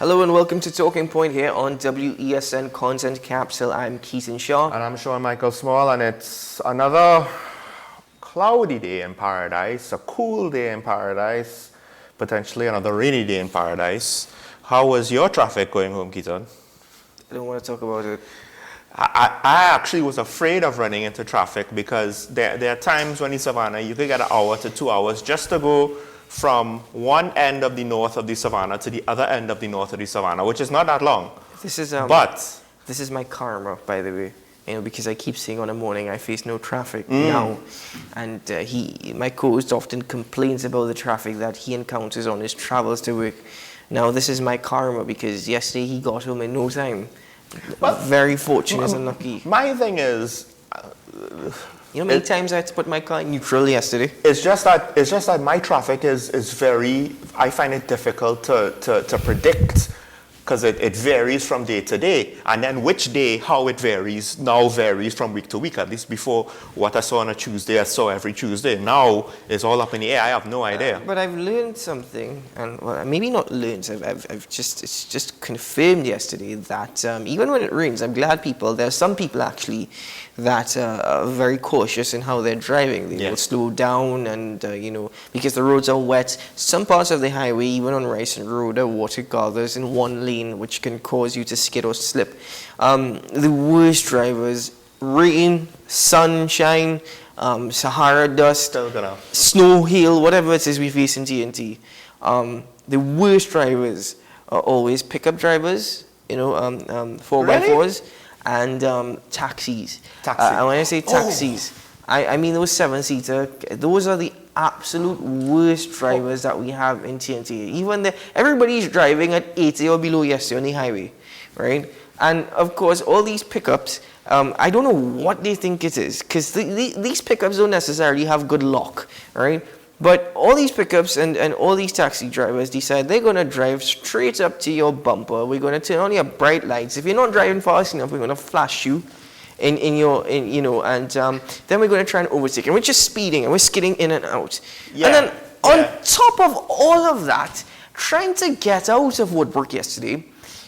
Hello and welcome to Talking Point here on WESN Content Capsule. I'm Keaton Shaw. And I'm Sean Michael Small, and it's another cloudy day in paradise, a cool day in paradise, potentially another rainy day in paradise. How was your traffic going home, Keaton? I don't want to talk about it. I actually was afraid of running into traffic because there are times when in Savannah you could get an hour to 2 hours just to go from one end of the north of the Savannah to the other end of the north of the Savannah, which is not that long. This is my karma, by the way. Because I keep saying on the morning I face no traffic now, and my co-host often complains about the traffic that he encounters on his travels to work. Now this is my karma because yesterday he got home in no time. Well, very fortunate and lucky. My thing is, how many times I had to put my car in neutral yesterday? It's just that my traffic is very. I find it difficult to predict because it varies from day to day, and then which day, how it varies now varies from week to week. At least before, what I saw on a Tuesday, I saw every Tuesday. Now it's all up in the air. I have no idea. But I've learned something, and well, maybe not learned. It's just confirmed yesterday that even when it rains, I'm glad there are some people actually that are very cautious in how they're driving. They will slow down, and because the roads are wet. Some parts of the highway, even on Rice Road, are water gathers in one lane, which can cause you to skid or slip. The worst drivers, rain, sunshine, Sahara dust, snow, hail, whatever it is we face in TNT. The worst drivers are always pickup drivers, 4x4s, and taxis. And when I say taxis, I mean those 7-seater. Those are the absolute worst drivers that we have in TNT. Everybody's driving at 80 or below yesterday on the highway, right? And of course, all these pickups, I don't know what they think it is, because these pickups don't necessarily have good luck, right? But all these pickups and all these taxi drivers decide they're going to drive straight up to your bumper. We're going to turn on your bright lights. If you're not driving fast enough, we're going to flash you. And then we're going to try and overtake, and we're just speeding, and we're skidding in and out. And then on top of all of that, trying to get out of Woodbrook yesterday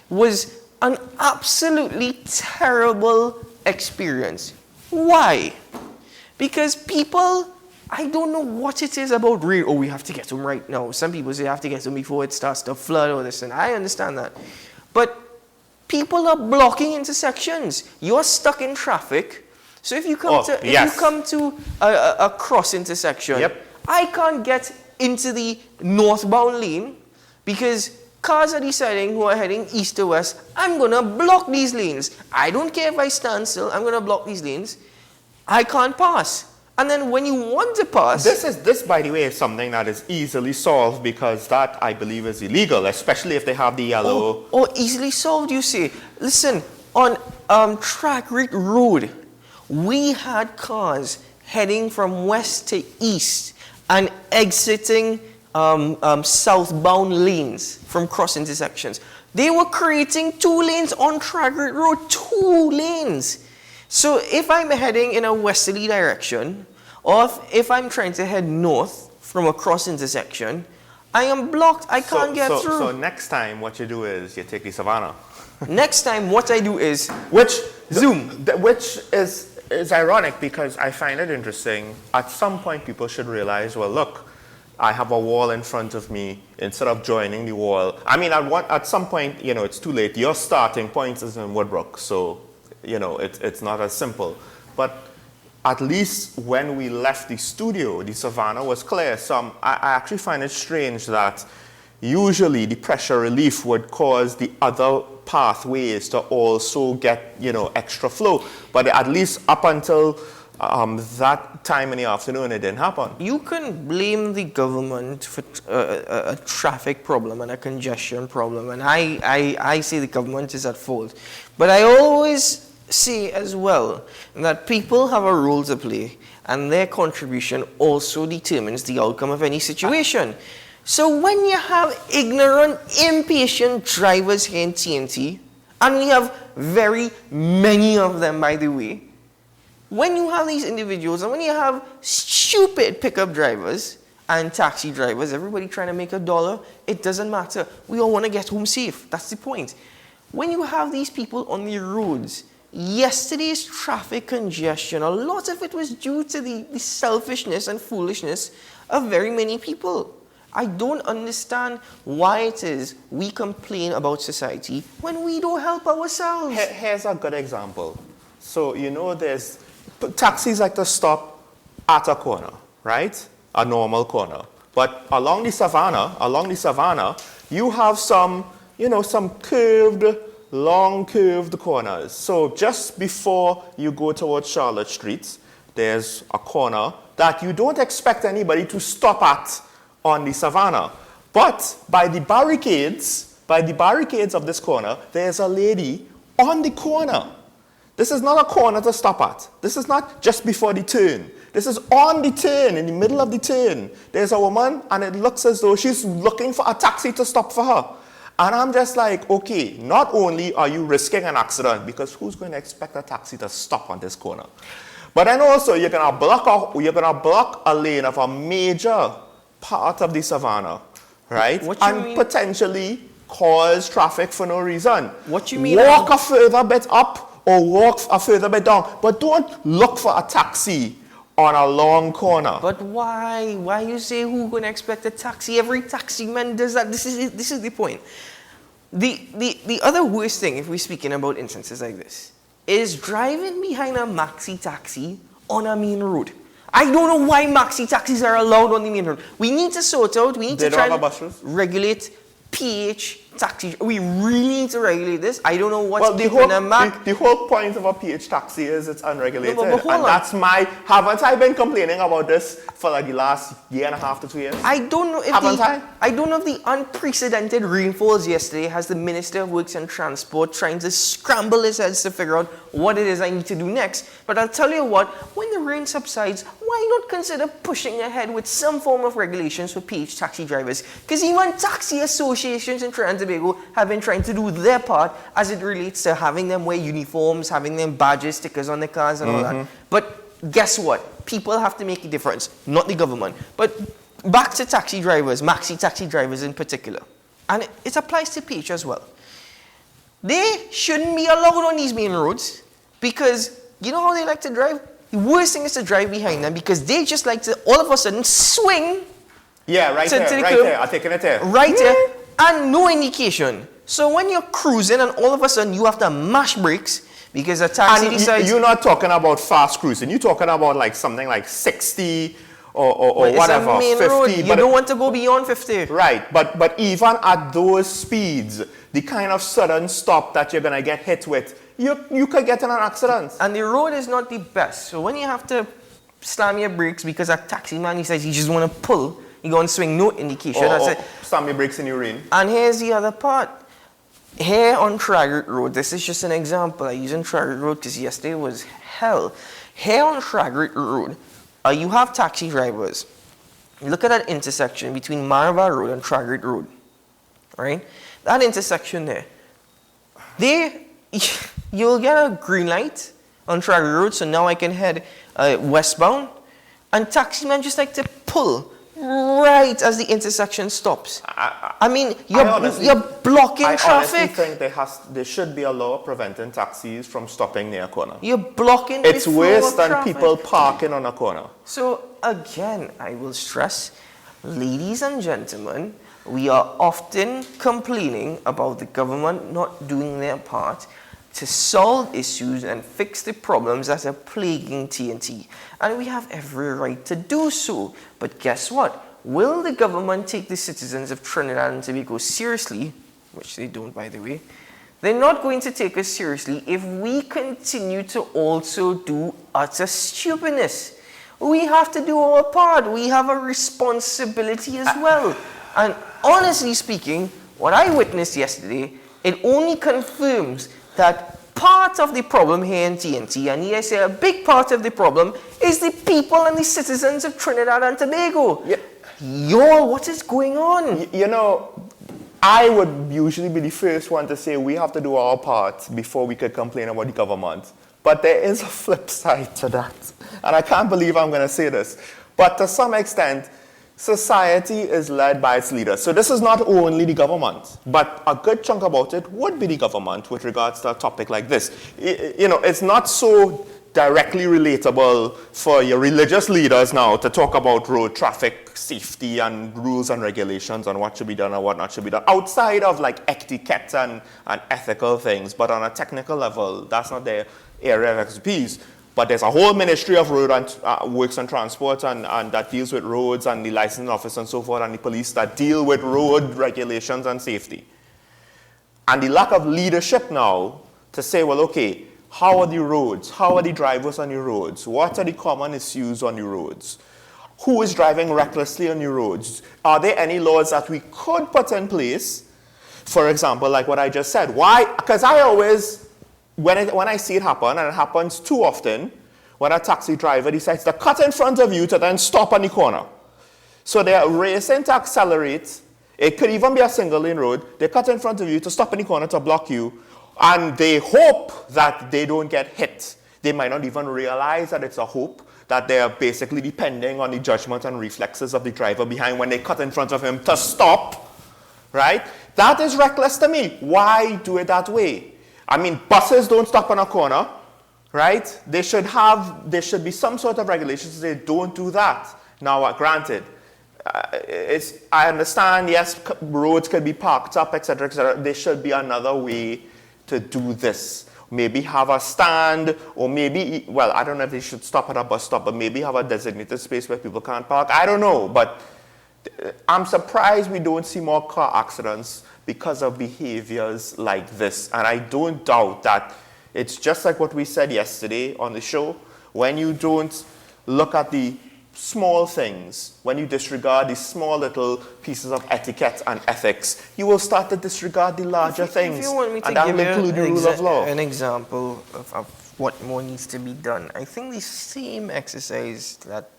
was an absolutely terrible experience. Why? Because people, I don't know what it is about rain. Oh, we have to get home right now. Some people say you have to get home before it starts to flood or this, and I understand that. But people are blocking intersections. You're stuck in traffic. So if you come to a cross intersection, I can't get into the northbound lane because cars are deciding who are heading east to west. I'm going to block these lanes. I don't care if I stand still. I'm going to block these lanes. I can't pass. And then when you want to pass... This, by the way, is something that is easily solved because that, I believe, is illegal, especially if they have the yellow... Oh, easily solved, you say. Listen, on Track Road, we had cars heading from west to east and exiting southbound lanes from cross intersections. They were creating 2 lanes on Track Road, 2 lanes. So if I'm heading in a westerly direction, or if I'm trying to head north from a cross intersection, I am blocked. I can't get through. So next time, what you do is you take the Savannah. Next time, what I do is zoom. Which is ironic because I find it interesting. At some point, people should realize, well, look, I have a wall in front of me. Instead of joining the wall, I mean, at some point, it's too late. Your starting point is in Woodbrook, so it's not as simple. But at least when we left the studio, the Savannah was clear. I actually find it strange that usually the pressure relief would cause the other pathways to also get, extra flow. But at least up until that time in the afternoon, it didn't happen. You can blame the government for a traffic problem and a congestion problem. And I say the government is at fault. But I always say as well that people have a role to play and their contribution also determines the outcome of any situation. So when you have ignorant, impatient drivers here in TNT, and we have very many of them, by the way, when you have these individuals and when you have stupid pickup drivers, and taxi drivers, everybody trying to make $1, it doesn't matter. We all want to get home safe. That's the point. When you have these people on the roads, yesterday's traffic congestion, a lot of it was due to the selfishness and foolishness of very many people. I don't understand why it is we complain about society when we don't help ourselves. Here's a good example. So, there's taxis like to stop at a corner, right? A normal corner. But along the savannah, you have some long curved corners. So just before you go towards Charlotte Street, there's a corner that you don't expect anybody to stop at on the savannah. But by the barricades of this corner, there's a lady on the corner. This is not a corner to stop at. This is not just before the turn. This is on the turn, in the middle of the turn. There's a woman, and it looks as though she's looking for a taxi to stop for her. And I'm just like, okay, not only are you risking an accident, because who's going to expect a taxi to stop on this corner? But then also, you're gonna block a lane of a major part of the savannah, right? And mean? Potentially cause traffic for no reason. What you mean? Walk a further bit up or walk a further bit down, but don't look for a taxi on a long corner. But why? Why you say who gonna expect a taxi? Every taxi man does that. This is the point. The other worst thing, if we're speaking about instances like this, is driving behind a maxi taxi on a main road. I don't know why maxi taxis are allowed on the main road. We need to sort out, we need to try and regulate PH taxi. We really need to regulate this. I don't know what's keeping them back. The whole point of a PH taxi is it's unregulated. No, and that's haven't I been complaining about this for like the last year and a half to 2 years? I don't know if I don't know if the unprecedented rainfalls yesterday has the Minister of Works and Transport trying to scramble his heads to figure out what it is I need to do next. But I'll tell you what, when the rain subsides, why not consider pushing ahead with some form of regulations for PH taxi drivers? Because even taxi associations in Trinidad and Tobago have been trying to do their part as it relates to having them wear uniforms, having them badges, stickers on their cars and all that. But guess what? People have to make a difference, not the government. But back to taxi drivers, maxi taxi drivers in particular. And it applies to PH as well. They shouldn't be allowed on these main roads because you know how they like to drive? The worst thing is to drive behind them because they just like to all of a sudden swing. Yeah, right there. I'm taking it there. Right there. And no indication. So when you're cruising and all of a sudden you have to mash brakes because a taxi decides... You're not talking about fast cruising. You're talking about like something like 60 or whatever, it's a main 50. Road. You don't want to go beyond 50. Right, but even at those speeds, the kind of sudden stop that you're going to get hit with, you could get in an accident. And the road is not the best. So when you have to slam your brakes because a taxi man, he says he just want to pull, you go and swing, no indication. Or slam your brakes in your rain. And here's the other part. Here on Traggart Road, this is just an example. I use on Traggart Road because yesterday was hell. Here on Traggart Road, you have taxi drivers. Look at that intersection between Marva Road and Traggart Road. Right? That intersection there. You'll get a green light on Traggart Road, so now I can head westbound. And taxi men just like to pull right as the intersection stops. I mean, you're blocking traffic. I honestly think there should be a law preventing taxis from stopping near a corner. You're blocking It's the flow worse of than traffic. people parking on a corner. So again, I will stress, ladies and gentlemen, we are often complaining about the government not doing their part to solve issues and fix the problems that are plaguing TNT. And we have every right to do so. But guess what? Will the government take the citizens of Trinidad and Tobago seriously? Which they don't, by the way. They're not going to take us seriously if we continue to also do utter stupidness. We have to do our part. We have a responsibility as well. And honestly speaking, what I witnessed yesterday, it only confirms that part of the problem here in TNT, and yes, a big part of the problem, is the people and the citizens of Trinidad and Tobago. Yeah. What is going on? You know, I would usually be the first one to say we have to do our part before we could complain about the government. But there is a flip side to that. And I can't believe I'm going to say this. But to some extent, Society is led by its leaders. So this is not only the government, but a good chunk about it would be the government with regards to a topic like this. It's not so directly relatable for your religious leaders now to talk about road traffic safety and rules and regulations on what should be done and what not should be done outside of like etiquette and ethical things. But on a technical level, that's not their area of expertise. But there's a whole Ministry of Road and Works and Transport and that deals with roads, and the licensing office and so forth, and the police that deal with road regulations and safety. And the lack of leadership now to say, well, okay, how are the roads? How are the drivers on your roads? What are the common issues on your roads? Who is driving recklessly on your roads? Are there any laws that we could put in place? For example, like what I just said. Why? Because I always, when I see it happen, and it happens too often, when a taxi driver decides to cut in front of you to then stop on the corner. So they are racing to accelerate. It could even be a single lane road. They cut in front of you to stop in the corner to block you. And they hope that they don't get hit. They might not even realize that it's a hope, that they are basically depending on the judgment and reflexes of the driver behind when they cut in front of him to stop, right? That is reckless to me. Why do it that way? I mean, buses don't stop on a corner, right? There should be some sort of regulations to say don't do that. Now, granted, I understand, yes, roads could be parked up, etc., etc. There should be another way to do this. Maybe have a stand, or maybe, well, I don't know if they should stop at a bus stop, but maybe have a designated space where people can't park. I don't know, but I'm surprised we don't see more car accidents because of behaviors like this. And I don't doubt that it's just like what we said yesterday on the show. When you don't look at the small things, when you disregard these small little pieces of etiquette and ethics, you will start to disregard the larger things. If you want me to and that give will include the rule of law. an example of what more needs to be done, I think the same exercise that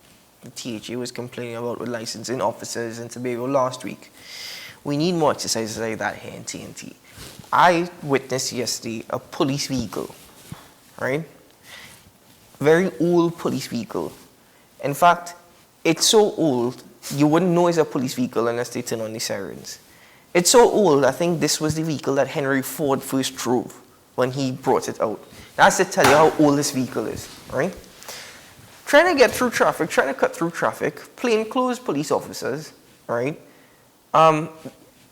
the THA was complaining about with licensing officers in Tobago last week, we need more exercises like that here in TNT. I witnessed yesterday a police vehicle, right? Very old police vehicle. In fact, it's so old, you wouldn't know it's a police vehicle unless they turn on the sirens. It's so old, I think this was the vehicle that Henry Ford first drove when he brought it out. That's to tell you how old this vehicle is, right? Trying to get through traffic, trying to cut through traffic, plainclothes police officers, right?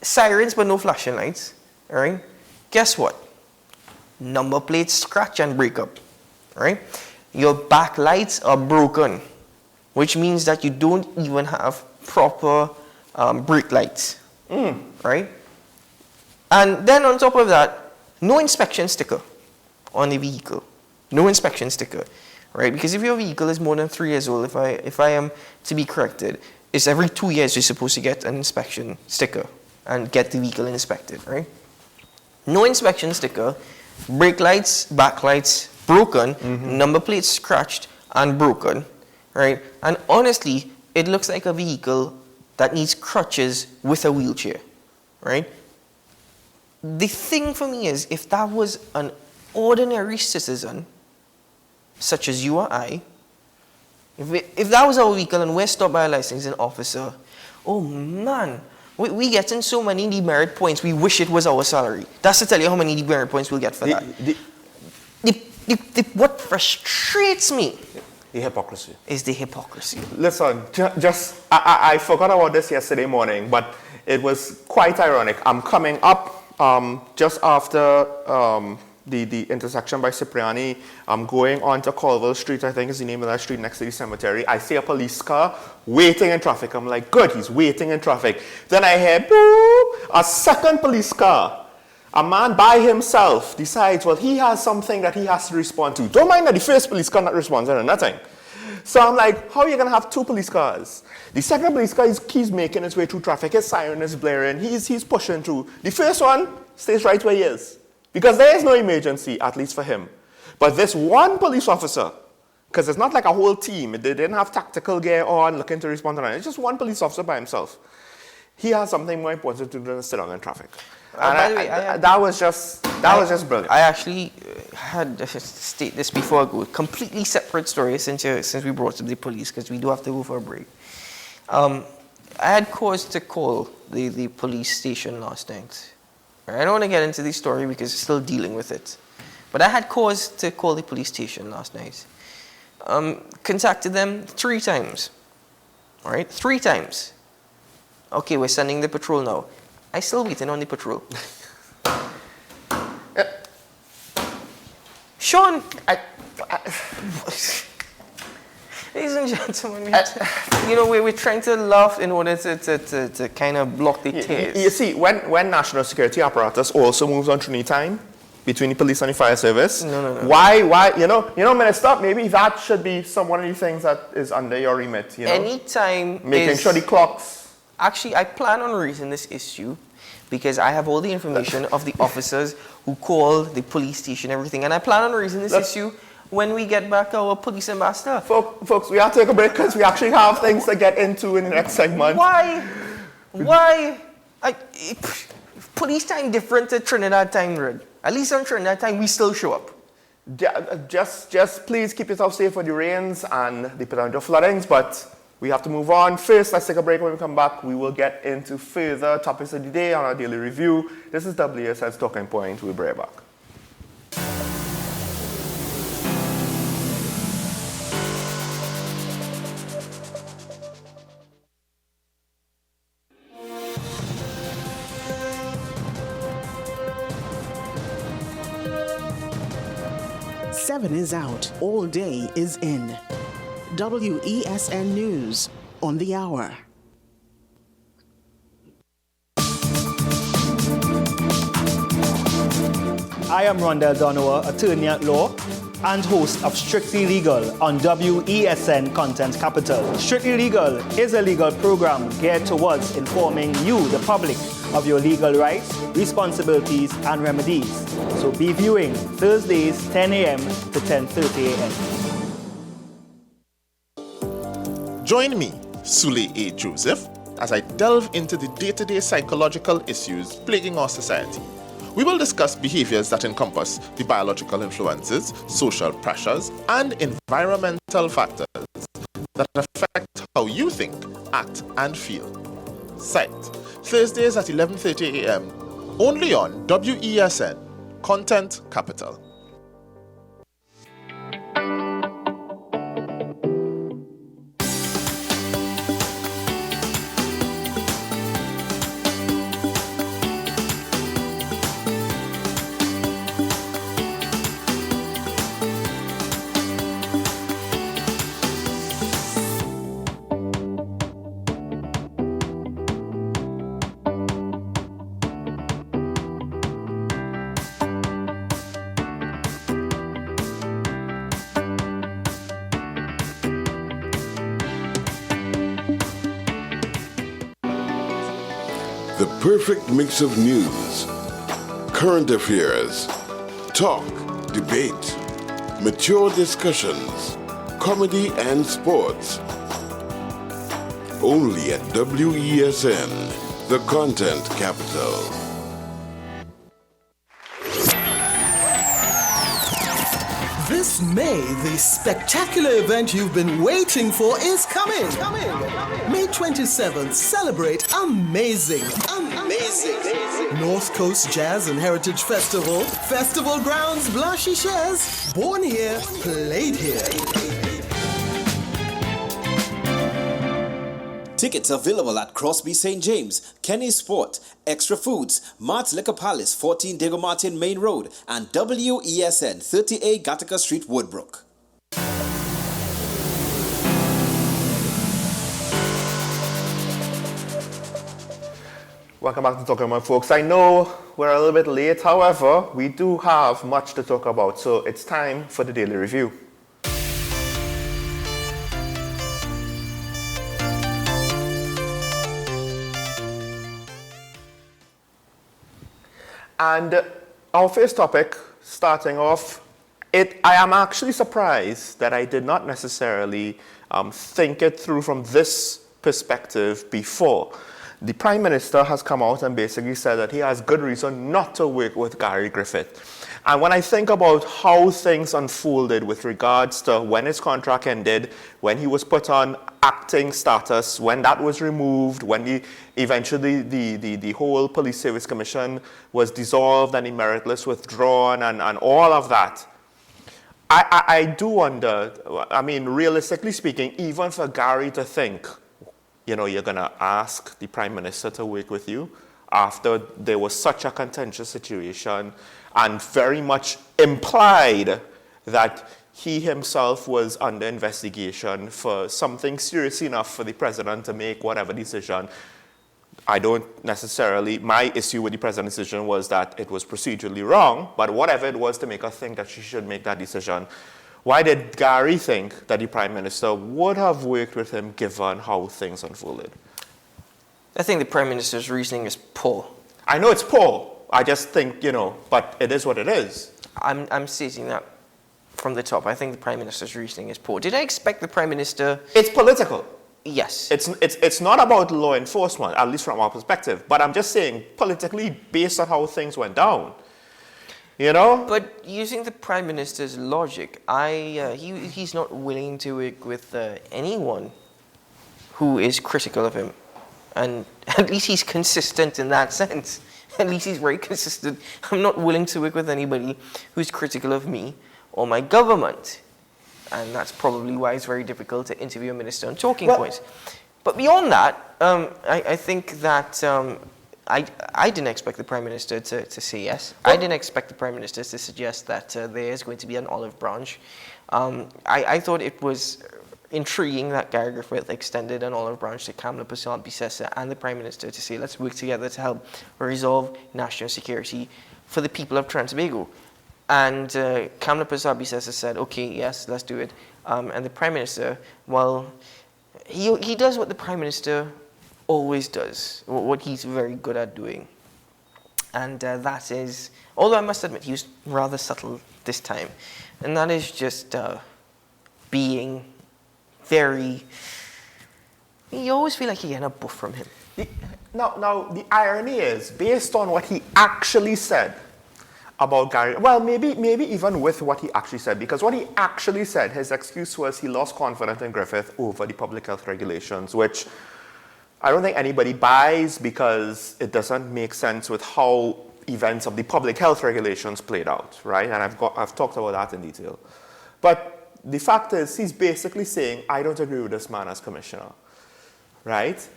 Sirens but no flashing lights, right? Guess what? Number plates scratch and break up, right? Your back lights are broken, which means that you don't even have proper brake lights, right? And then on top of that, no inspection sticker on the vehicle. No inspection sticker, right? Because if your vehicle is more than 3 years old, if I am to be corrected, it's every 2 years you're supposed to get an inspection sticker and get the vehicle inspected, right? No inspection sticker, brake lights, back lights broken, number plates scratched and broken, right? And honestly, it looks like a vehicle that needs crutches with a wheelchair, right? The thing for me is, if that was an ordinary citizen, such as you or I, if that was our vehicle and we're stopped by a licensing officer, oh man, we getting so many demerit points, we wish it was our salary. That's to tell you how many demerit points we'll get for that. What frustrates me the hypocrisy. Is the hypocrisy. Listen, I forgot about this yesterday morning, but it was quite ironic. I'm coming up just after the intersection by Cipriani. I'm going on to Colville Street, I think is the name of that street next to the cemetery. I see a police car waiting in traffic. I'm like, good, he's waiting in traffic. Then I hear, boop, a second police car. A man by himself decides, well, he has something that he has to respond to. Don't mind that the first police car not responds to nothing. So I'm like, how are you going to have two police cars? The second police car, he's making his way through traffic. His siren is blaring. He's pushing through. The first one stays right where he is. Because there is no emergency, at least for him. But this one police officer, because it's not like a whole team. They didn't have tactical gear on, looking to respond to that. It's just one police officer by himself. He has something more important to do than sit down in traffic. By the way, that was just brilliant. I actually had to state this before I go. Completely separate story since we brought up the police, because we do have to go for a break. I had cause to call the police station last night. I don't want to get into the story because I'm still dealing with it. But I had cause to call the police station last night. Contacted them 3 times. All right, 3 times. Okay, we're sending the patrol now. I still waiting on the patrol. Sean! Ladies and gentlemen, we're trying to laugh in order to kind of block the tears. You see, when national security apparatus also moves on Trinity time between the police and the fire service, no. Why, Minister, maybe that should be one of the things that is under your remit, Anytime making sure the clocks. Actually, I plan on raising this issue because I have all the information of the officers who call the police station, everything, and I plan on raising this issue when we get back our police ambassador. Folks, we have to take a break because we actually have things to get into in the next segment. Why? Police time different to Trinidad time, Red. At least on Trinidad time, we still show up. Just please keep yourself safe for the rains and the potential floodings, but we have to move on. First, let's take a break. When we come back, we will get into further topics of the day on our daily review. This is WSN's Talking Point. We'll be right back. Seven is out, all day is in. WESN News on the hour. I am Rondell Donowa, attorney at law and host of Strictly Legal on WESN Content Capital. Strictly Legal is a legal program geared towards informing you, the public, of your legal rights, responsibilities, and remedies. So be viewing Thursdays 10 a.m. to 10:30 a.m. Join me, Sule A. Joseph, as I delve into the day-to-day psychological issues plaguing our society. We will discuss behaviors that encompass the biological influences, social pressures, and environmental factors that affect how you think, act, and feel. Site, Thursdays at 11:30 a.m., only on WESN, Content Capital. The perfect mix of news, current affairs, talk, debate, mature discussions, comedy and sports. Only at WESN, the Content Capital. This May, the spectacular event you've been waiting for is coming. May 27th, celebrate amazing North Coast Jazz and Heritage Festival. Festival grounds, Blanchisseuse. Born here, played here. Tickets available at Crosby St. James, Kenny Sport, Extra Foods, Mart's Liquor Palace, 14 Diego Martin Main Road, and WESN, 38 Gattaca Street, Woodbrook. Welcome back to Talking Point, folks. I know we're a little bit late, however, we do have much to talk about, so it's time for the daily review. And our first topic, starting off, I am actually surprised that I did not necessarily think it through from this perspective before. The Prime Minister has come out and basically said that he has good reason not to work with Gary Griffith. And when I think about how things unfolded with regards to when his contract ended, when he was put on acting status, when that was removed, when eventually the whole Police Service Commission was dissolved and the meritless withdrawn and all of that, I do wonder, I mean, realistically speaking, even for Gary to think, you know, you're going to ask the Prime Minister to work with you after there was such a contentious situation and very much implied that he himself was under investigation for something serious enough for the president to make whatever decision. I don't necessarily, my issue with the president's decision was that it was procedurally wrong, but whatever it was to make her think that she should make that decision, why did Gary think that the Prime Minister would have worked with him given how things unfolded? I think the Prime Minister's reasoning is poor. I know it's poor. I just think, you know, but it is what it is. I'm stating that from the top. I think the Prime Minister's reasoning is poor. Did I expect the Prime Minister... It's political. Yes. It's not about law enforcement, at least from our perspective. But I'm just saying, politically, based on how things went down, you know? But using the Prime Minister's logic, he's not willing to work with anyone who is critical of him. And at least he's consistent in that sense. At least he's very consistent. I'm not willing to work with anybody who's critical of me or my government. And that's probably why it's very difficult to interview a minister on talking points. But beyond that, I think that I didn't expect the Prime Minister to say yes. I didn't expect the Prime Minister to suggest that there is going to be an olive branch. I thought it was intriguing that Gary Griffith extended an olive branch to Kamla Persad-Bissessar and the Prime Minister to say, let's work together to help resolve national security for the people of Trinbago. And Kamla Persad-Bissessar said, okay, yes, let's do it. And the Prime Minister, well, he does what the Prime Minister always does, what he's very good at doing. And that is, although I must admit, he was rather subtle this time. And that is just being very... You always feel like you're getting a buff from him. Now, the irony is, based on what he actually said about Gary, well, maybe even with what he actually said, because what he actually said, his excuse was he lost confidence in Griffith over the public health regulations, which I don't think anybody buys because it doesn't make sense with how events of the public health regulations played out, right? And I've talked about that in detail. But the fact is, he's basically saying, I don't agree with this man as commissioner, right?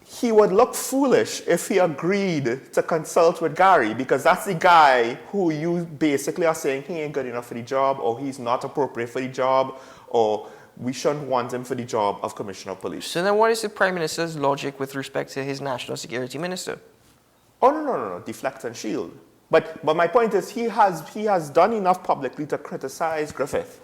He would look foolish if he agreed to consult with Gary, because that's the guy who you basically are saying he ain't good enough for the job, or he's not appropriate for the job, or we shouldn't want him for the job of Commissioner of Police. So then what is the Prime Minister's logic with respect to his National Security Minister? Oh, no, deflect and shield. But my point is, he has done enough publicly to criticize Griffith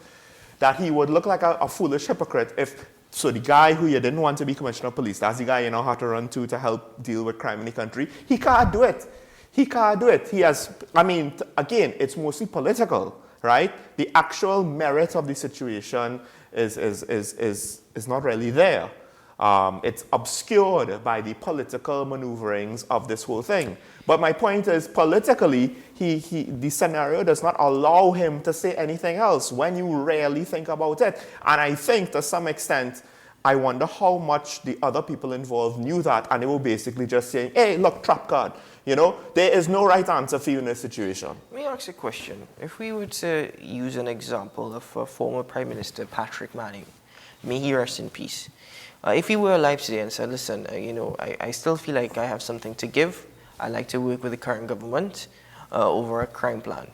that he would look like a foolish hypocrite if, so the guy who you didn't want to be Commissioner of Police, that's the guy you now have to run to help deal with crime in the country, he can't do it. He can't do it. He has, I mean, again, it's mostly political, right? The actual merit of the situation is not really there. It's obscured by the political maneuverings of this whole thing. But my point is, politically, the scenario does not allow him to say anything else when you really think about it. And I think, to some extent, I wonder how much the other people involved knew that, and they were basically just saying, hey, look, trap card. You know, there is no right answer for you in this situation. Let me ask a question. If we were to use an example of former Prime Minister Patrick Manning, may he rest in peace. If he were alive today and said, listen, I still feel like I have something to give. I'd like to work with the current government over a crime plan.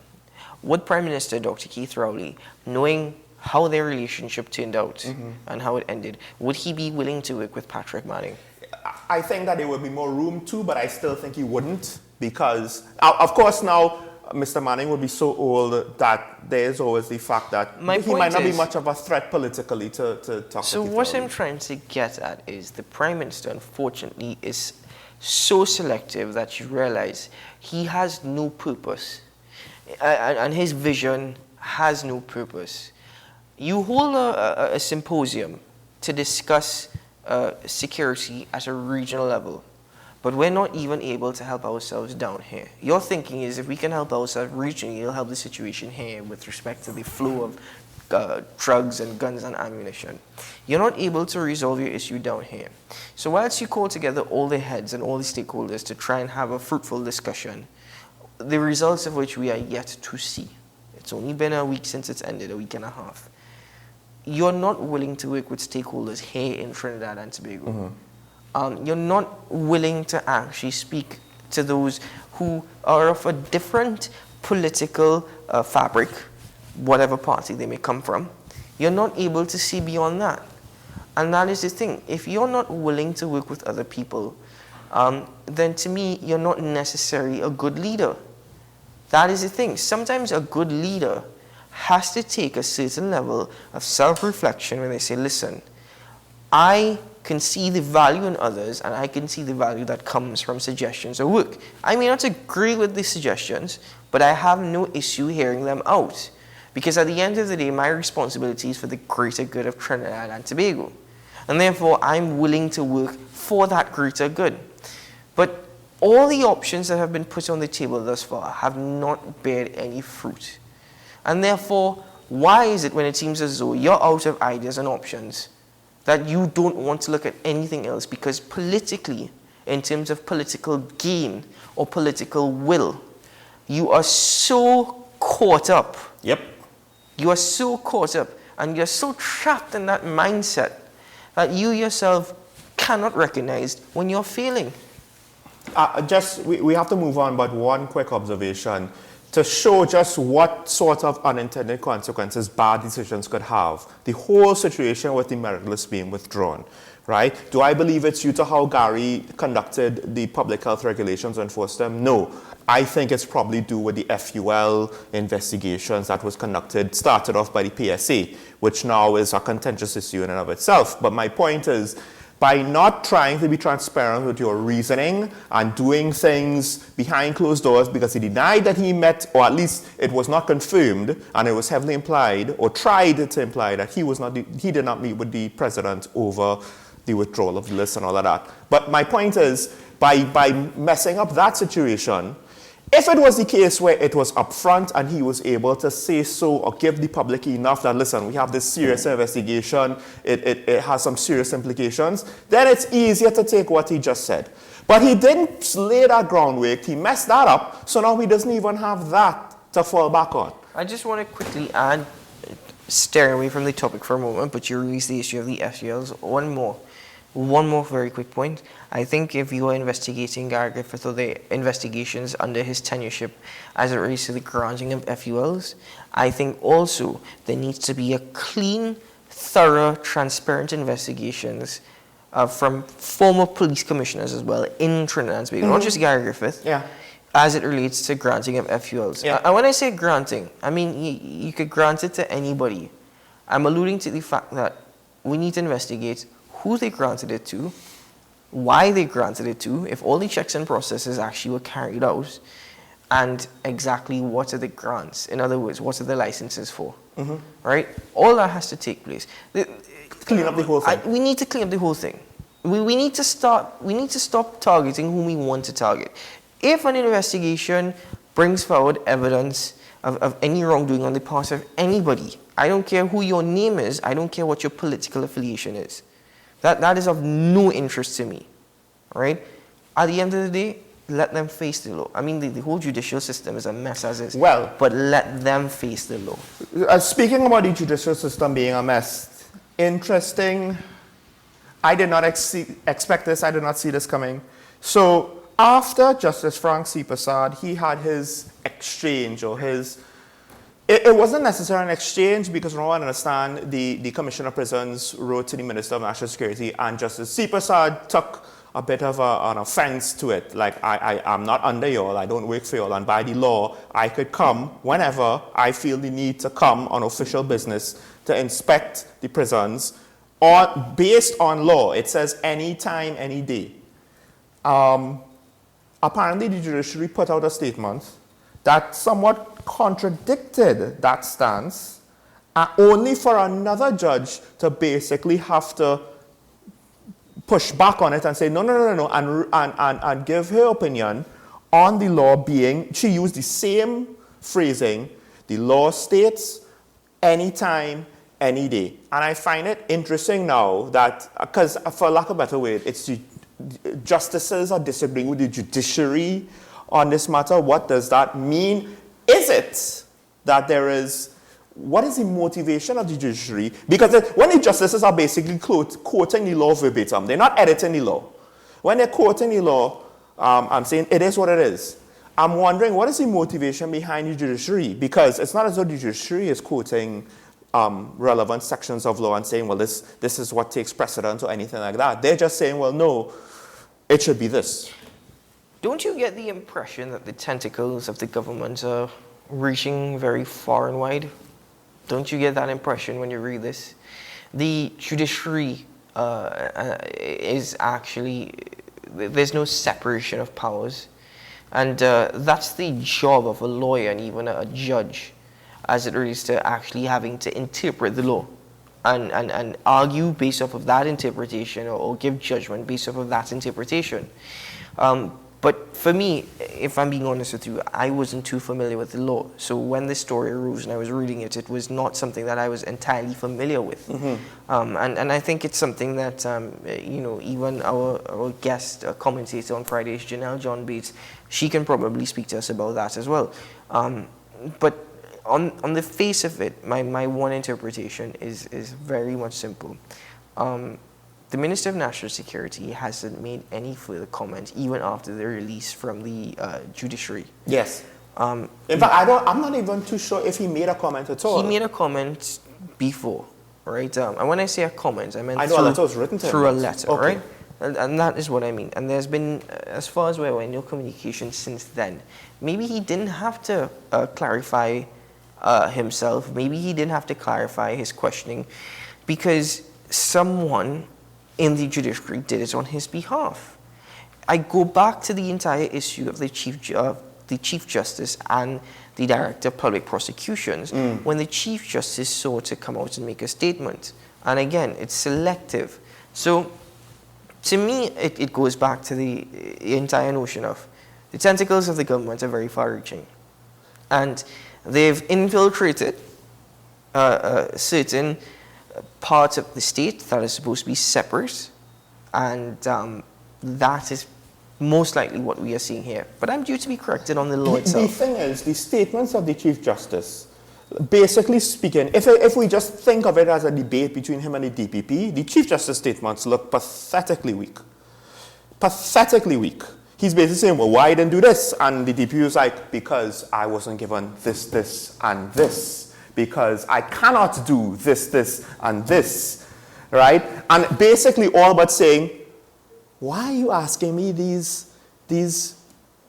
Would Prime Minister Dr. Keith Rowley, knowing how their relationship turned out and how it ended, would he be willing to work with Patrick Manning? I think that there would be more room to, but I still think he wouldn't, because, of course, now Mr. Manning would be so old that there's always the fact that he might not be much of a threat politically to talk to. So what I'm trying to get at is the Prime Minister, unfortunately, is so selective that you realize he has no purpose, and his vision has no purpose. You hold a symposium to discuss security at a regional level, but we're not even able to help ourselves down here. Your thinking is if we can help ourselves regionally, it'll help the situation here with respect to the flow of drugs and guns and ammunition. You're not able to resolve your issue down here. So whilst you call together all the heads and all the stakeholders to try and have a fruitful discussion, the results of which we are yet to see. It's only been a week since it's ended, a week and a half. You're not willing to work with stakeholders here in Trinidad and Tobago. You're not willing to actually speak to those who are of a different political fabric, whatever party they may come from. You're not able to see beyond that. And that is the thing. If you're not willing to work with other people, then to me, you're not necessarily a good leader. That is the thing. Sometimes a good leader has to take a certain level of self-reflection when they say, listen, I can see the value in others and I can see the value that comes from suggestions or work. I may not agree with the suggestions, but I have no issue hearing them out. Because at the end of the day, my responsibility is for the greater good of Trinidad and Tobago. And therefore, I'm willing to work for that greater good. But all the options that have been put on the table thus far have not bared any fruit. And therefore, why is it when it seems as though you're out of ideas and options that you don't want to look at anything else? Because politically, in terms of political gain or political will, you are so caught up. Yep. You are so caught up and you're so trapped in that mindset that you yourself cannot recognize when you're failing. We have to move on, but one quick observation to show just what sort of unintended consequences bad decisions could have. The whole situation with the merit list being withdrawn, right? Do I believe it's due to how Gary conducted the public health regulations and enforced them? No. I think it's probably due with the FUL investigations that was conducted, started off by the PSA, which now is a contentious issue in and of itself. But my point is, by not trying to be transparent with your reasoning and doing things behind closed doors, because he denied that he met, or at least it was not confirmed, and it was heavily implied, or tried to imply that he did not meet with the president over the withdrawal of the list and all of that. But my point is, by messing up that situation, if it was the case where it was upfront and he was able to say so or give the public enough that, listen, we have this serious investigation, it has some serious implications, then it's easier to take what he just said. But he didn't lay that groundwork, he messed that up, so now he doesn't even have that to fall back on. I just want to quickly add, steering away from the topic for a moment, but you raised the issue of the FULs. One more very quick point. I think if you are investigating Gary Griffith or the investigations under his tenureship as it relates to the granting of FULs, I think also there needs to be a clean, thorough, transparent investigations from former police commissioners as well in Trinidad and Tobago, not just Gary Griffith, as it relates to granting of FULs. And when I say granting, I mean you could grant it to anybody. I'm alluding to the fact that we need to investigate who they granted it to, why they granted it to, if all the checks and processes actually were carried out, and exactly what are the grants. In other words, what are the licenses for, right? All that has to take place. Clean up the whole thing. We need to clean up the whole thing. We need to stop targeting whom we want to target. If an investigation brings forward evidence of any wrongdoing on the part of anybody, I don't care who your name is, I don't care what your political affiliation is. That is of no interest to me, right? At the end of the day, let them face the law. I mean, the whole judicial system is a mess as is. Well, but let them face the law. Speaking about the judicial system being a mess, interesting. I did not expect this. I did not see this coming. So after Justice Frank C. Prasad, he had his exchange or his... It wasn't necessarily an exchange because from what I understand, the Commissioner of Prisons wrote to the Minister of National Security and Justice C. Prasad took a bit of an offense to it. Like, I'm not under y'all, I don't work for y'all, and by the law, I could come whenever I feel the need to come on official business to inspect the prisons based on law. It says any time, any day. Apparently, the judiciary put out a statement that somewhat contradicted that stance, only for another judge to basically have to push back on it and say, no, and give her opinion on the law being, she used the same phrasing, the law states, anytime, any day. And I find it interesting now that, because for lack of a better word, it's the justices are disagreeing with the judiciary on this matter. What does that mean? Is it that there is, what is the motivation of the judiciary? Because when the justices are basically quoting the law verbatim, they're not editing the law. When they're quoting the law, I'm saying it is what it is. I'm wondering, what is the motivation behind the judiciary? Because it's not as though the judiciary is quoting relevant sections of law and saying, well, this is what takes precedence or anything like that. They're just saying, well, no, it should be this. Don't you get the impression that the tentacles of the government are reaching very far and wide? Don't you get that impression when you read this? The judiciary is actually, there's no separation of powers. And that's the job of a lawyer and even a judge, as it relates to actually having to interpret the law and argue based off of that interpretation, or give judgment based off of that interpretation. But for me, if I'm being honest with you, I wasn't too familiar with the law. So when this story arose and I was reading it, it was not something that I was entirely familiar with. And I think it's something that, even our guest commentator on Fridays, Janelle John Bates, she can probably speak to us about that as well. But on the face of it, my one interpretation is very much simple. The Minister of National Security hasn't made any further comment, even after the release from the judiciary. Yes. In fact, I'm not even too sure if he made a comment at all. He made a comment before, right? And when I say a comment, I meant a letter was written to him. Through a letter, okay. Right? And that is what I mean. And there's been, as far as we're aware, no communication since then. Maybe he didn't have to clarify himself. Maybe he didn't have to clarify his questioning, because someone in the judiciary did it on his behalf. I go back to the entire issue of the Chief Justice and the Director of Public Prosecutions, when the Chief Justice sought to come out and make a statement. And again, it's selective. So to me, it goes back to the entire notion of the tentacles of the government are very far-reaching. And they've infiltrated certain parts of the state that are supposed to be separate, and that is most likely what we are seeing here. But I'm due to be corrected on the law itself. The thing is, the statements of the Chief Justice, basically speaking, if we just think of it as a debate between him and the DPP, the Chief Justice statements look pathetically weak. Pathetically weak. He's basically saying, well, why didn't do this? And the DPP was like, because I wasn't given this, and this. Because I cannot do this, and this, right? And basically all but saying, why are you asking me these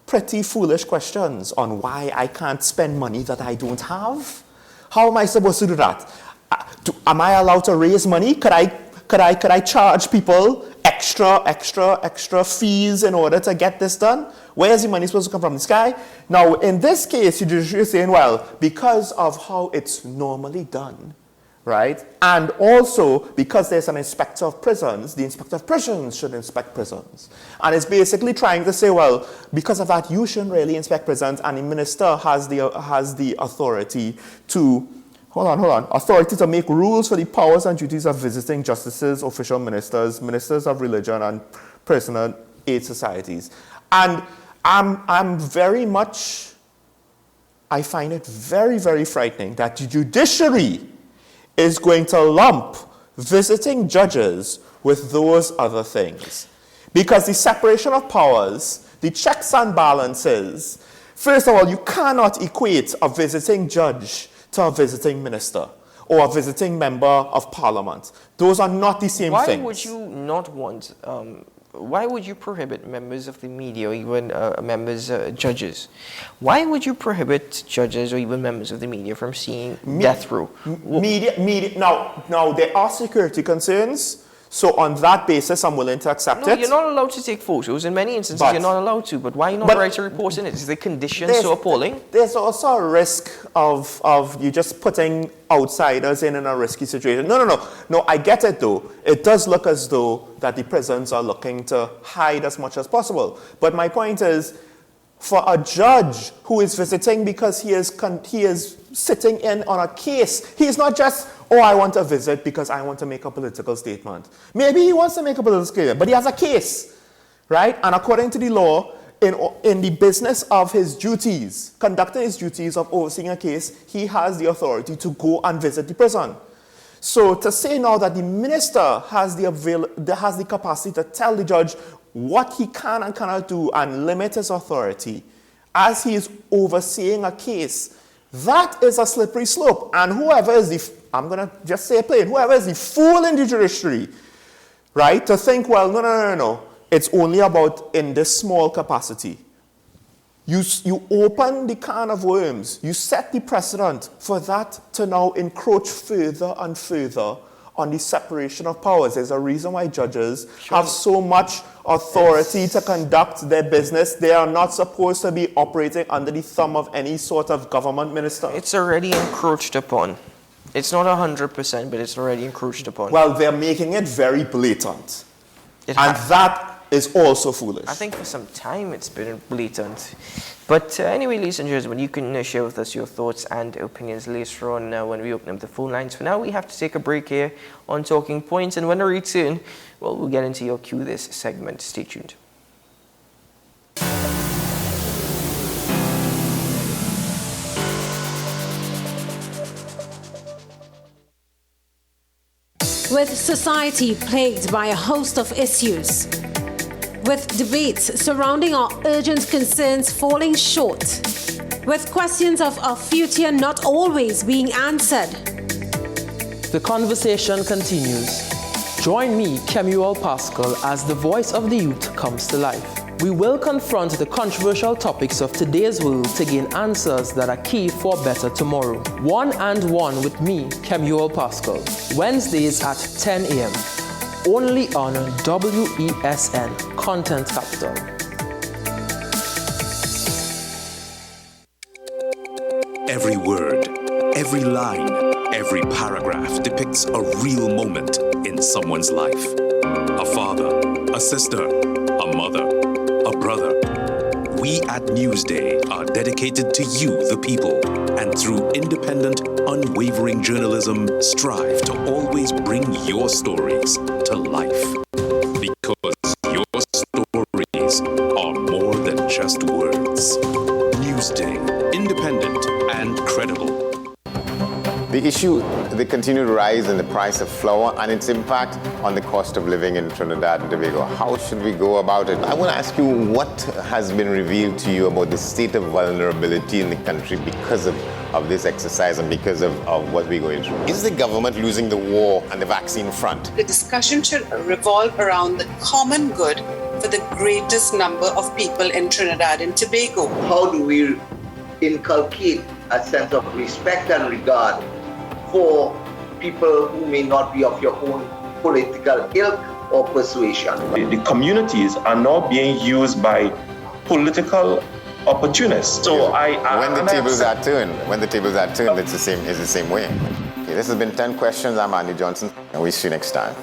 pretty foolish questions on why I can't spend money that I don't have? How am I supposed to do that? Am I allowed to raise money? Could I charge people extra fees in order to get this done? Where is the money supposed to come from? The sky? Now, in this case, the judiciary is saying, well, because of how it's normally done, right? And also, because there's an inspector of prisons, the inspector of prisons should inspect prisons. And it's basically trying to say, well, because of that, you shouldn't really inspect prisons, and the minister has the authority to, authority to make rules for the powers and duties of visiting justices, official ministers, ministers of religion, and personal aid societies. And I'm very much, I find it very, very frightening that the judiciary is going to lump visiting judges with those other things. Because the separation of powers, the checks and balances, first of all, you cannot equate a visiting judge to a visiting minister or a visiting member of parliament. Those are not the same things. Why would you not want, why would you prohibit members of the media or even judges? Why would you prohibit judges or even members of the media from seeing death row? Media, now there are security concerns, So on that basis, I'm willing to accept No, it. you're not allowed to take photos. In many instances, But- you're not allowed to. But why not but- write a report in it? Is the condition so appalling? There's also a risk of you just putting outsiders in a risky situation. No, I get it though. It does look as though that the prisons are looking to hide as much as possible. But my point is, for a judge who is visiting because he is sitting in on a case, he's not just, oh, I want to visit because I want to make a political statement. Maybe he wants to make a political statement, but he has a case, right? And according to the law, in the business of his duties, conducting his duties of overseeing a case, he has the authority to go and visit the prison. So to say now that the minister has the capacity to tell the judge what he can and cannot do and limit his authority as he is overseeing a case, that is a slippery slope. And whoever is I'm going to just say it plain, whoever is the fool in the judiciary, right, to think, well, no, it's only about in this small capacity. You open the can of worms. You set the precedent for that to now encroach further and further on the separation of powers. There's a reason why judges have so much authority to conduct their business. They are not supposed to be operating under the thumb of any sort of government minister. It's already encroached upon. It's not 100%, but it's already encroached upon. Well, they're making it very blatant. And that is also foolish. I think for some time it's been blatant. But anyway, ladies and gentlemen, you can share with us your thoughts and opinions later on when we open up the phone lines. For now, we have to take a break here on Talking Points. And when we return, well, we'll get into your Q This segment. Stay tuned. With society plagued by a host of issues, with debates surrounding our urgent concerns falling short, with questions of our future not always being answered. The conversation continues. Join me, Kemuel Pascal, as the voice of the youth comes to life. We will confront the controversial topics of today's world to gain answers that are key for a better tomorrow. One and One with me, Kemuel Pascal. Wednesdays at 10 a.m. Only on WESN Content Capital. Every word, every line, every paragraph depicts a real moment in someone's life. A father, a sister, a mother, a brother. We at Newsday are dedicated to you, the people, and through independent, unwavering journalism, strive to always bring your stories to life. Because your stories are more than just words. Newsday, independent and credible. The issue, the continued rise in the price of flour and its impact on the cost of living in Trinidad and Tobago. How should we go about it? I want to ask you what has been revealed to you about the state of vulnerability in the country because of this exercise and because of what we're going through. Is the government losing the war on the vaccine front? The discussion should revolve around the common good for the greatest number of people in Trinidad and Tobago. How do we inculcate a sense of respect and regard for people who may not be of your own political ilk or persuasion? The communities are now being used by political opportunists. So when the tables are turned, it's the same way. Okay, this has been 10 Questions. I'm Andy Johnson, and we'll see you next time.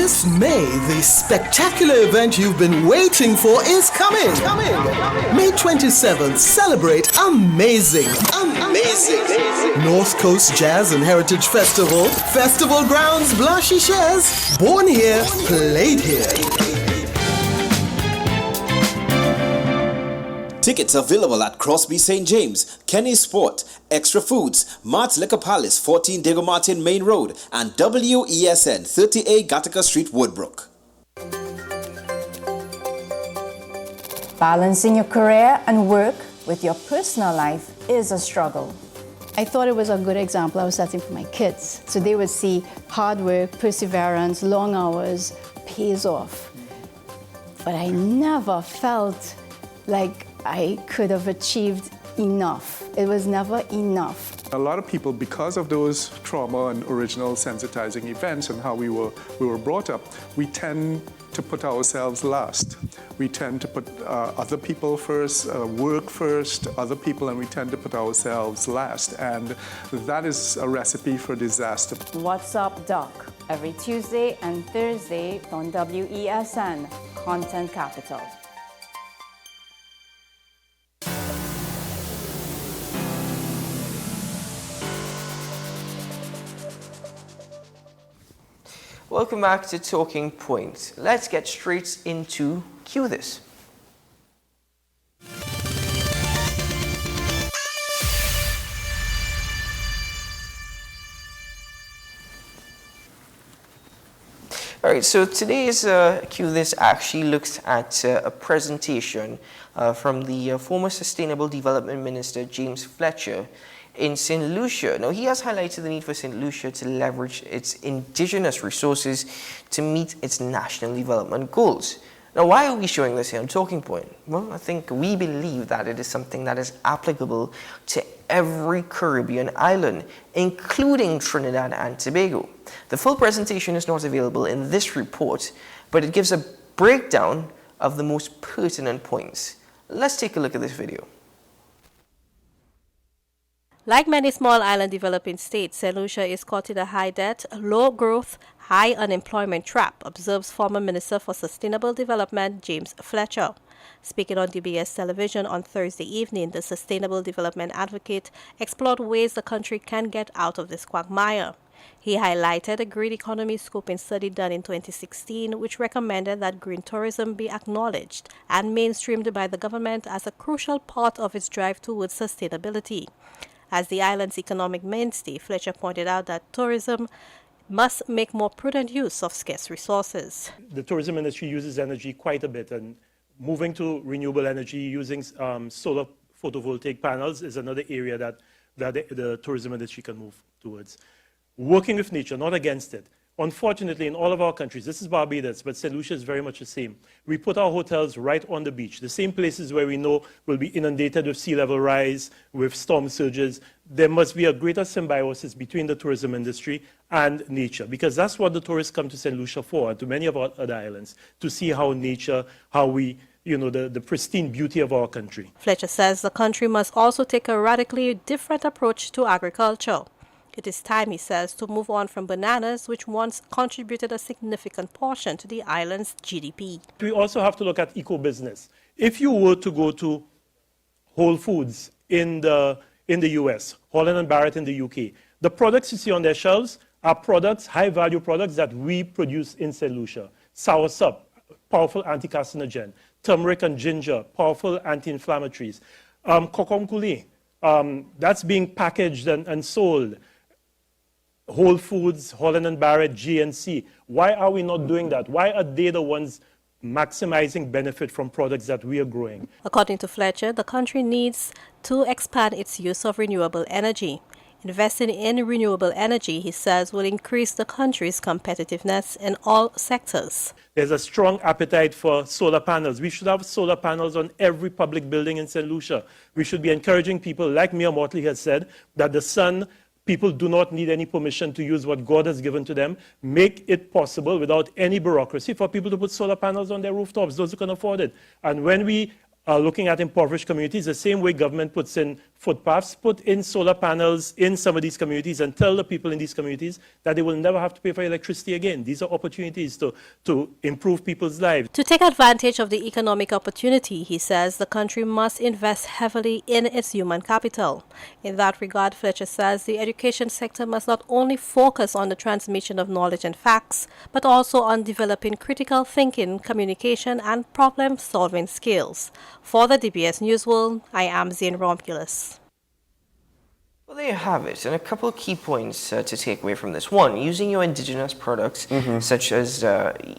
This May, the spectacular event you've been waiting for is coming. May 27th, celebrate amazing North Coast Jazz and Heritage Festival. Festival grounds, Blanche Shares. Born here, played here. Tickets available at Crosby St. James, Kenny Sport, Extra Foods, Mart's Liquor Palace, 14 Diego Martin Main Road, and WESN, 30A Gattaca Street, Woodbrook. Balancing your career and work with your personal life is a struggle. I thought it was a good example I was setting for my kids. So they would see hard work, perseverance, long hours pays off. But I never felt like I could have achieved enough. It was never enough. A lot of people, because of those trauma and original sensitizing events and how we were brought up, we tend to put ourselves last. We tend to put other people first, work first, other people, and we tend to put ourselves last. And that is a recipe for disaster. What's Up, Doc? Every Tuesday and Thursday on WESN, Content Capital. Welcome back to Talking Point. Let's get straight into Cue This. All right, so today's Cue This actually looks at a presentation from the former Sustainable Development Minister, James Fletcher, in St. Lucia. Now, he has highlighted the need for St. Lucia to leverage its indigenous resources to meet its national development goals. Now, why are we showing this here on Talking Point? Well, I think we believe that it is something that is applicable to every Caribbean island, including Trinidad and Tobago. The full presentation is not available in this report, but it gives a breakdown of the most pertinent points. Let's take a look at this video. Like many small island developing states, St. Lucia is caught in a high debt, low growth, high unemployment trap, observes former Minister for Sustainable Development James Fletcher. Speaking on DBS television on Thursday evening, the Sustainable Development Advocate explored ways the country can get out of this quagmire. He highlighted a green economy scoping study done in 2016, which recommended that green tourism be acknowledged and mainstreamed by the government as a crucial part of its drive towards sustainability. As the island's economic mainstay, Fletcher pointed out that tourism must make more prudent use of scarce resources. The tourism industry uses energy quite a bit, and moving to renewable energy using solar photovoltaic panels is another area that the tourism industry can move towards. Working with nature, not against it. Unfortunately, in all of our countries, this is Barbados, but St. Lucia is very much the same. We put our hotels right on the beach, the same places where we know will be inundated with sea level rise, with storm surges. There must be a greater symbiosis between the tourism industry and nature, because that's what the tourists come to St. Lucia for, and to many of our other islands, to see how nature, how we, the pristine beauty of our country. Fletcher says the country must also take a radically different approach to agriculture. It is time, he says, to move on from bananas, which once contributed a significant portion to the island's GDP. We also have to look at eco-business. If you were to go to Whole Foods in the US, Holland & Barrett in the UK, the products you see on their shelves are products, high-value products that we produce in St. Lucia. Soursop, powerful anti-carcinogen. Turmeric and ginger, powerful anti-inflammatories. Kokom Koulé, that's being packaged and sold. Whole Foods, Holland & Barrett, GNC. Why are we not doing that? Why are they the ones maximizing benefit from products that we are growing? According to Fletcher, the country needs to expand its use of renewable energy. Investing in renewable energy, he says, will increase the country's competitiveness in all sectors. There's a strong appetite for solar panels. We should have solar panels on every public building in St. Lucia. We should be encouraging people, like Mayor Motley has said, that the sun, people do not need any permission to use what God has given to them. Make it possible without any bureaucracy for people to put solar panels on their rooftops, those who can afford it. And when we looking at impoverished communities, the same way government puts in footpaths, put in solar panels in some of these communities and tell the people in these communities that they will never have to pay for electricity again. These are opportunities to improve people's lives. To take advantage of the economic opportunity, he says the country must invest heavily in its human capital. In that regard, Fletcher says the education sector must not only focus on the transmission of knowledge and facts, but also on developing critical thinking, communication, and problem-solving skills. For the DBS Newsworld, I am Zane Romulus. Well, there you have it, and a couple of key points to take away from this. One, using your indigenous products, such as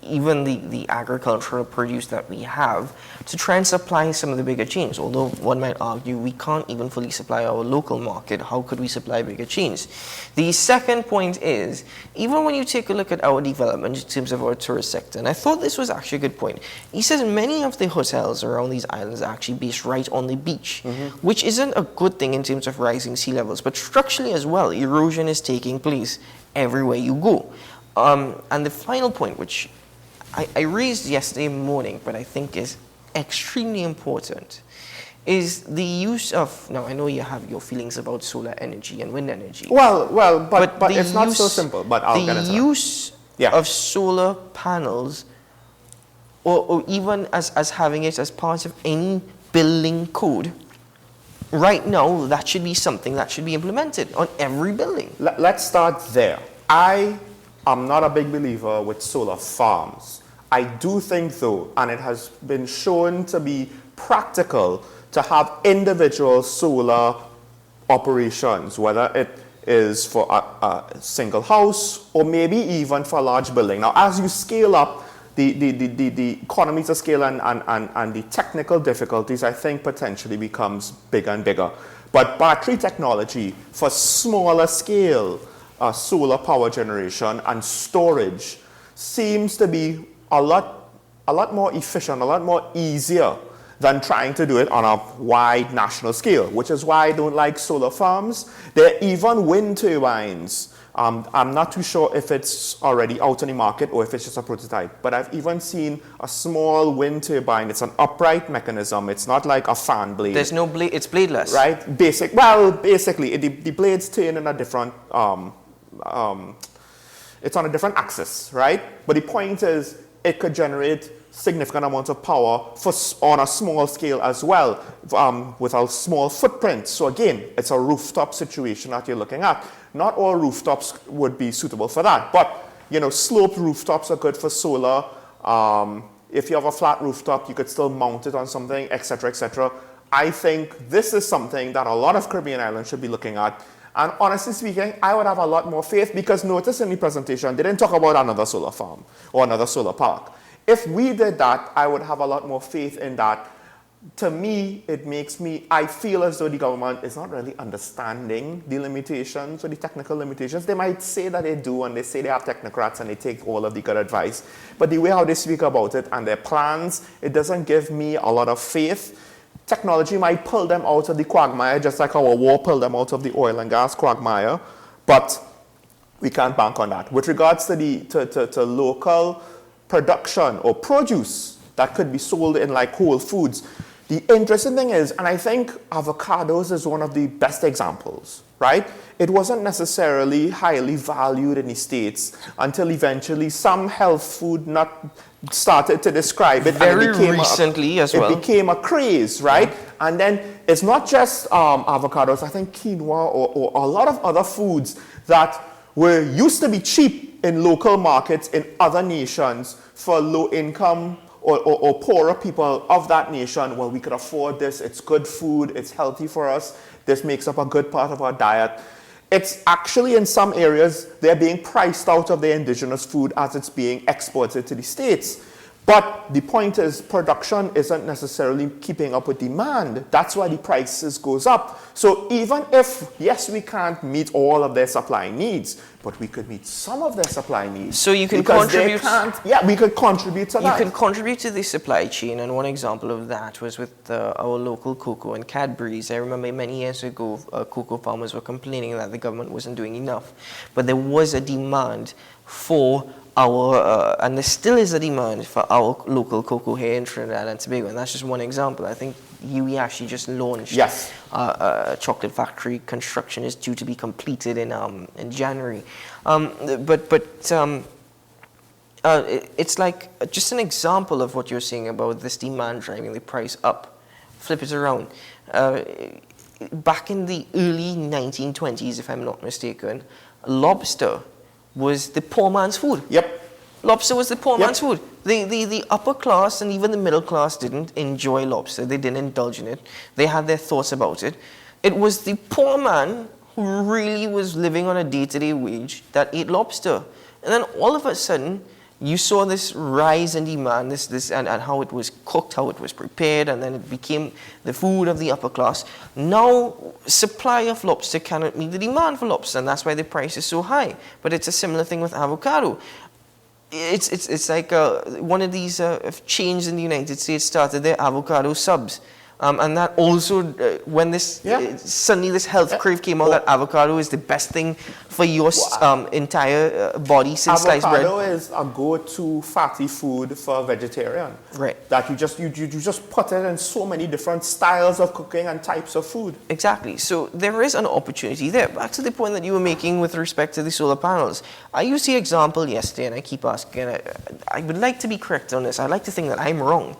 even the agricultural produce that we have, to try and supply some of the bigger chains. Although one might argue we can't even fully supply our local market, how could we supply bigger chains? The second point is, even when you take a look at our development in terms of our tourist sector, and I thought this was actually a good point, he says many of the hotels around these islands are actually based right on the beach, which isn't a good thing in terms of rising sea levels. But structurally as well, erosion is taking place everywhere you go. And the final point, which I raised yesterday morning, but I think is extremely important, is the use of, now I know you have your feelings about solar energy and wind energy. Well, but it's not so simple, but I'll get into that. The use of solar panels, or even as having it as part of any building code, right now, that should be something that should be implemented on every building. Let's start there. I am not a big believer with solar farms. I do think, though, and it has been shown to be practical to have individual solar operations, whether it is for a single house or maybe even for a large building. Now, as you scale up, the economies of scale and the technical difficulties, I think, potentially becomes bigger and bigger. But battery technology for smaller scale solar power generation and storage seems to be a lot more efficient, a lot more easier than trying to do it on a wide national scale, which is why I don't like solar farms. There are even wind turbines. I'm not too sure if it's already out in the market or if it's just a prototype, but I've even seen a small wind turbine. It's an upright mechanism. It's not like a fan blade. There's no blade, it's bladeless. Right? Basically, the blades turn in a different, it's on a different axis, right? But the point is, it could generate significant amounts of power on a small scale as well, with a small footprint. So again, it's a rooftop situation that you're looking at. Not all rooftops would be suitable for that, but sloped rooftops are good for solar. If you have a flat rooftop, you could still mount it on something, etc., etc. I think this is something that a lot of Caribbean islands should be looking at. And honestly speaking, I would have a lot more faith, because notice in the presentation, they didn't talk about another solar farm or another solar park. If we did that, I would have a lot more faith in that. To me, I feel as though the government is not really understanding the limitations or the technical limitations. They might say that they do, and they say they have technocrats and they take all of the good advice. But the way how they speak about it and their plans, it doesn't give me a lot of faith. Technology might pull them out of the quagmire, just like our war pulled them out of the oil and gas quagmire. But we can't bank on that. With regards to local production or produce that could be sold in like Whole Foods, the interesting thing is, and I think avocados is one of the best examples, right? It wasn't necessarily highly valued in the States until eventually some health food nut started to describe it. Very recently as well. It became a craze, right? Yeah. And then it's not just avocados, I think quinoa or a lot of other foods that used to be cheap in local markets in other nations for low income or poorer people of that nation. Well, we could afford this, it's good food, it's healthy for us, this makes up a good part of our diet. It's actually, in some areas, they're being priced out of their indigenous food as it's being exported to the States. But the point is, production isn't necessarily keeping up with demand. That's why the prices goes up. So even if, yes, we can't meet all of their supply needs, but we could meet some of their supply needs. So you can contribute. We could contribute to that. You can contribute to the supply chain, and one example of that was with our local cocoa and Cadbury's. I remember many years ago, cocoa farmers were complaining that the government wasn't doing enough, but there was a demand for and there still is a demand for our local cocoa here in Trinidad and Tobago, and that's just one example. I think UWI actually just launched a chocolate factory. Construction is due to be completed in January. It's like just an example of what you're saying about this demand driving the price up. Flip it around. Back in the early 1920s, if I'm not mistaken, lobster was the poor man's food. Yep. Lobster was the poor man's food. The upper class and even the middle class didn't enjoy lobster. They didn't indulge in it. They had their thoughts about it. It was the poor man who really was living on a day-to-day wage that ate lobster. And then all of a sudden, you saw this rise in demand, and how it was cooked, how it was prepared, and then it became the food of the upper class. Now, supply of lobster cannot meet the demand for lobster, and that's why the price is so high. But it's a similar thing with avocado. It's like one of these chains in the United States started their avocado subs. And that also, when suddenly this health crave came out, that avocado is the best thing for your entire body since sliced bread. Avocado is a go-to fatty food for a vegetarian. Right. That you just put it in so many different styles of cooking and types of food. Exactly. So there is an opportunity there. Back to the point that you were making with respect to the solar panels. I used the example yesterday, and I keep asking. I would like to be correct on this. I like to think that I'm wrong.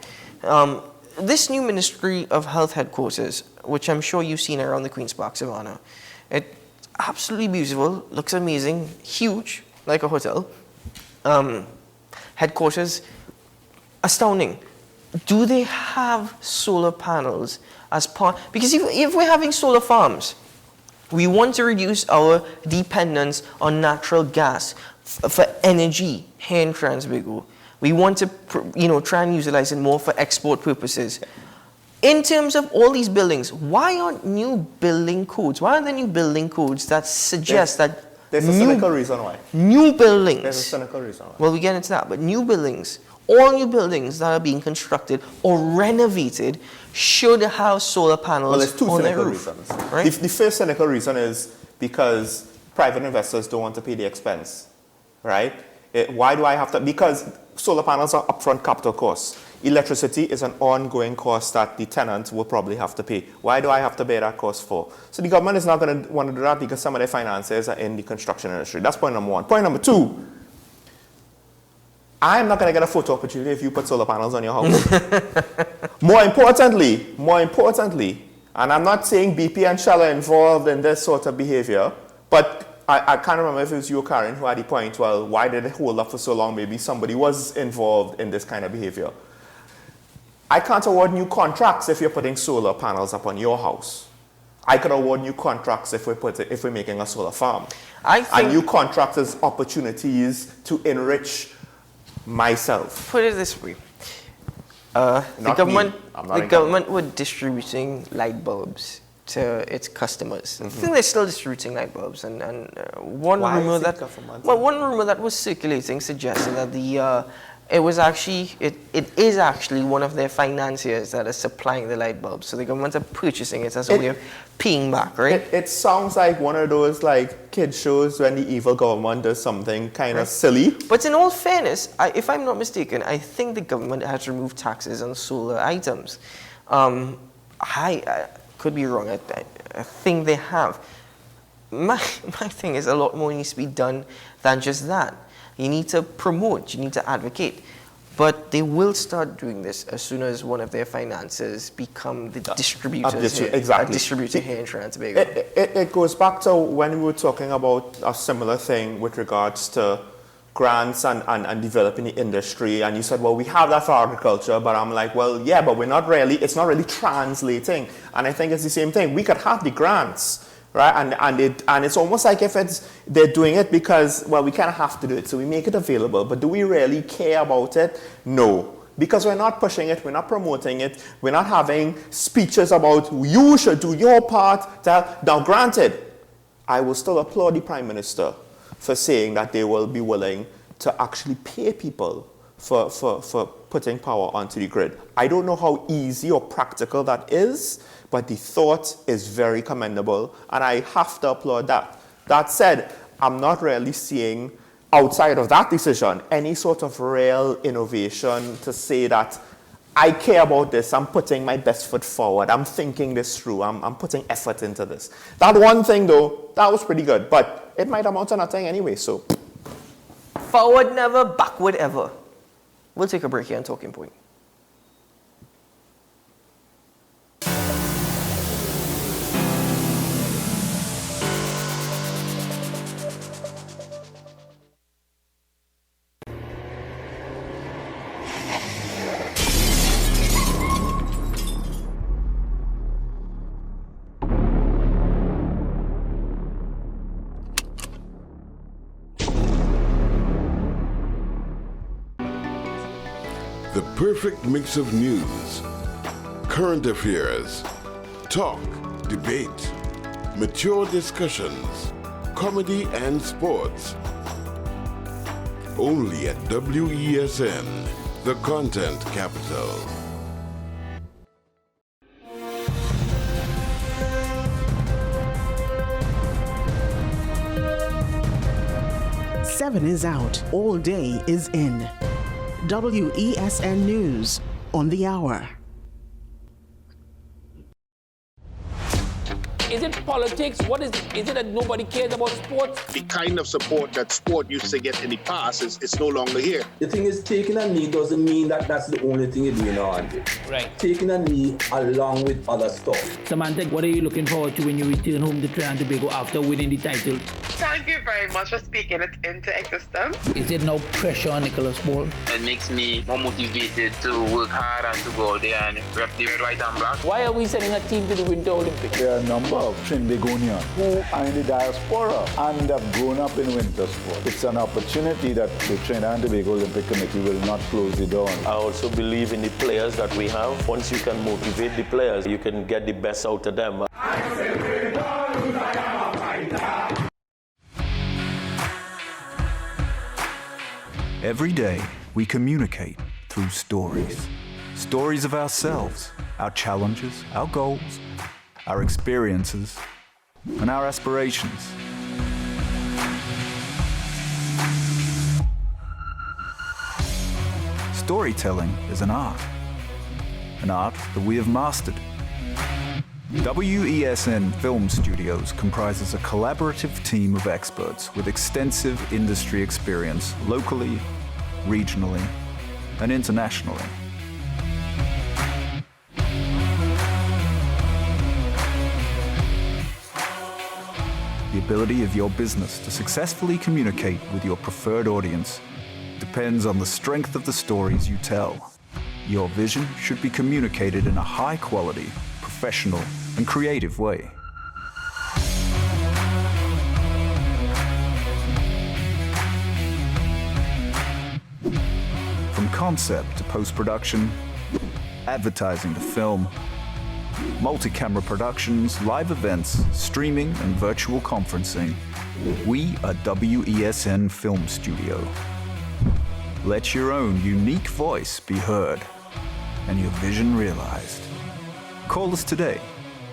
This new Ministry of Health headquarters, which I'm sure you've seen around the Queen's Park Savannah, it's absolutely beautiful, looks amazing, huge, like a hotel. Headquarters, astounding. Do they have solar panels as part? Because if we're having solar farms, we want to reduce our dependence on natural gas for energy here in Trinidad. We want to, try and utilize it more for export purposes. In terms of all these buildings, why aren't new building codes? Why aren't there new building codes that suggest there's a cynical reason why. New buildings. There's a cynical reason why. Well, we get into that, but new buildings, all new buildings that are being constructed or renovated should have solar panels Well, there's two on their cynical roof. reasons. Right? The first cynical reason is because private investors don't want to pay the expense, right? Why do I have to? Because solar panels are upfront capital costs. Electricity is an ongoing cost that the tenant will probably have to pay. Why do I have to bear that cost for? So the government is not going to want to do that because some of their finances are in the construction industry. That's point number one. Point number two, I'm not going to get a photo opportunity if you put solar panels on your house. More importantly, and I'm not saying BP and Shell are involved in this sort of behavior, but I can't remember if it was you, Karen, who had the point, well, why did it hold up for so long? Maybe somebody was involved in this kind of behavior. I can't award new contracts if you're putting solar panels up on your house. I could award new contracts if we're making a solar farm. And new contracts as opportunities to enrich myself. Put it this way. The government were distributing light bulbs to its customers. I think they're still distributing light bulbs, and one rumor that was circulating suggested that it is actually one of their financiers that is supplying the light bulbs. So the government are purchasing it as a way of paying back, right? It sounds like one of those like kid shows when the evil government does something kind of silly. But in all fairness, if I'm not mistaken, I think the government has removed taxes on solar items. I could be wrong. I think they have. My thing is a lot more needs to be done than just that. You need to promote, you need to advocate. But they will start doing this as soon as one of their financiers become the distributors distributor here in Trinidad and Tobago. It goes back to when we were talking about a similar thing with regards to grants and developing the industry, and you said, well, we have that for agriculture, but I'm like, well, yeah, but it's not really translating. And I think it's the same thing. We could have the grants, right? And it's almost like if they're doing it because, well, we kind of have to do it, so we make it available. But do we really care about it? No. Because we're not pushing it, we're not promoting it, we're not having speeches about you should do your part. Now, granted, I will still applaud the Prime Minister for saying that they will be willing to actually pay people for putting power onto the grid. I don't know how easy or practical that is, but the thought is very commendable, and I have to applaud that. That said, I'm not really seeing outside of that decision, any sort of real innovation to say that I care about this, I'm putting my best foot forward, I'm thinking this through, I'm putting effort into this. That one thing though, that was pretty good, but it might amount to nothing anyway, so. Forward never, backward ever. We'll take a break here on Talking Point. The perfect mix of news, current affairs, talk, debate, mature discussions, comedy and sports. Only at WESN, the content capital. Seven is out. All day is in. WESN News on the hour. Is it politics? What is it? Is it that nobody cares about sports? The kind of support that sport used to get in the past is no longer here. The thing is, taking a knee doesn't mean that that's the only thing you're doing on it. Right. Taking a knee along with other stuff. Samantha, what are you looking forward to when you return home to Trinidad and Tobago after winning the title? Thank you very much for speaking it into existence. Is there no pressure on Nicholas Ball? It makes me more motivated to work hard and to go out there and rep the white and black. Why are we sending a team to the Winter Olympics? There are a number of Trinbagonians who are in the diaspora and have grown up in winter sport. It's an opportunity that the Trinidad and Tobago Olympic Committee will not close the door on. I also believe in the players that we have. Once you can motivate the players, you can get the best out of them. Every day, we communicate through stories. Stories of ourselves, our challenges, our goals, our experiences, and our aspirations. Storytelling is an art that we have mastered. WESN Film Studios comprises a collaborative team of experts with extensive industry experience locally, regionally, and internationally. The ability of your business to successfully communicate with your preferred audience depends on the strength of the stories you tell. Your vision should be communicated in a high-quality, professional, and creative way. From concept to post-production, advertising to film, multi-camera productions, live events, streaming, and virtual conferencing, we are WESN Film Studio. Let your own unique voice be heard and your vision realized. Call us today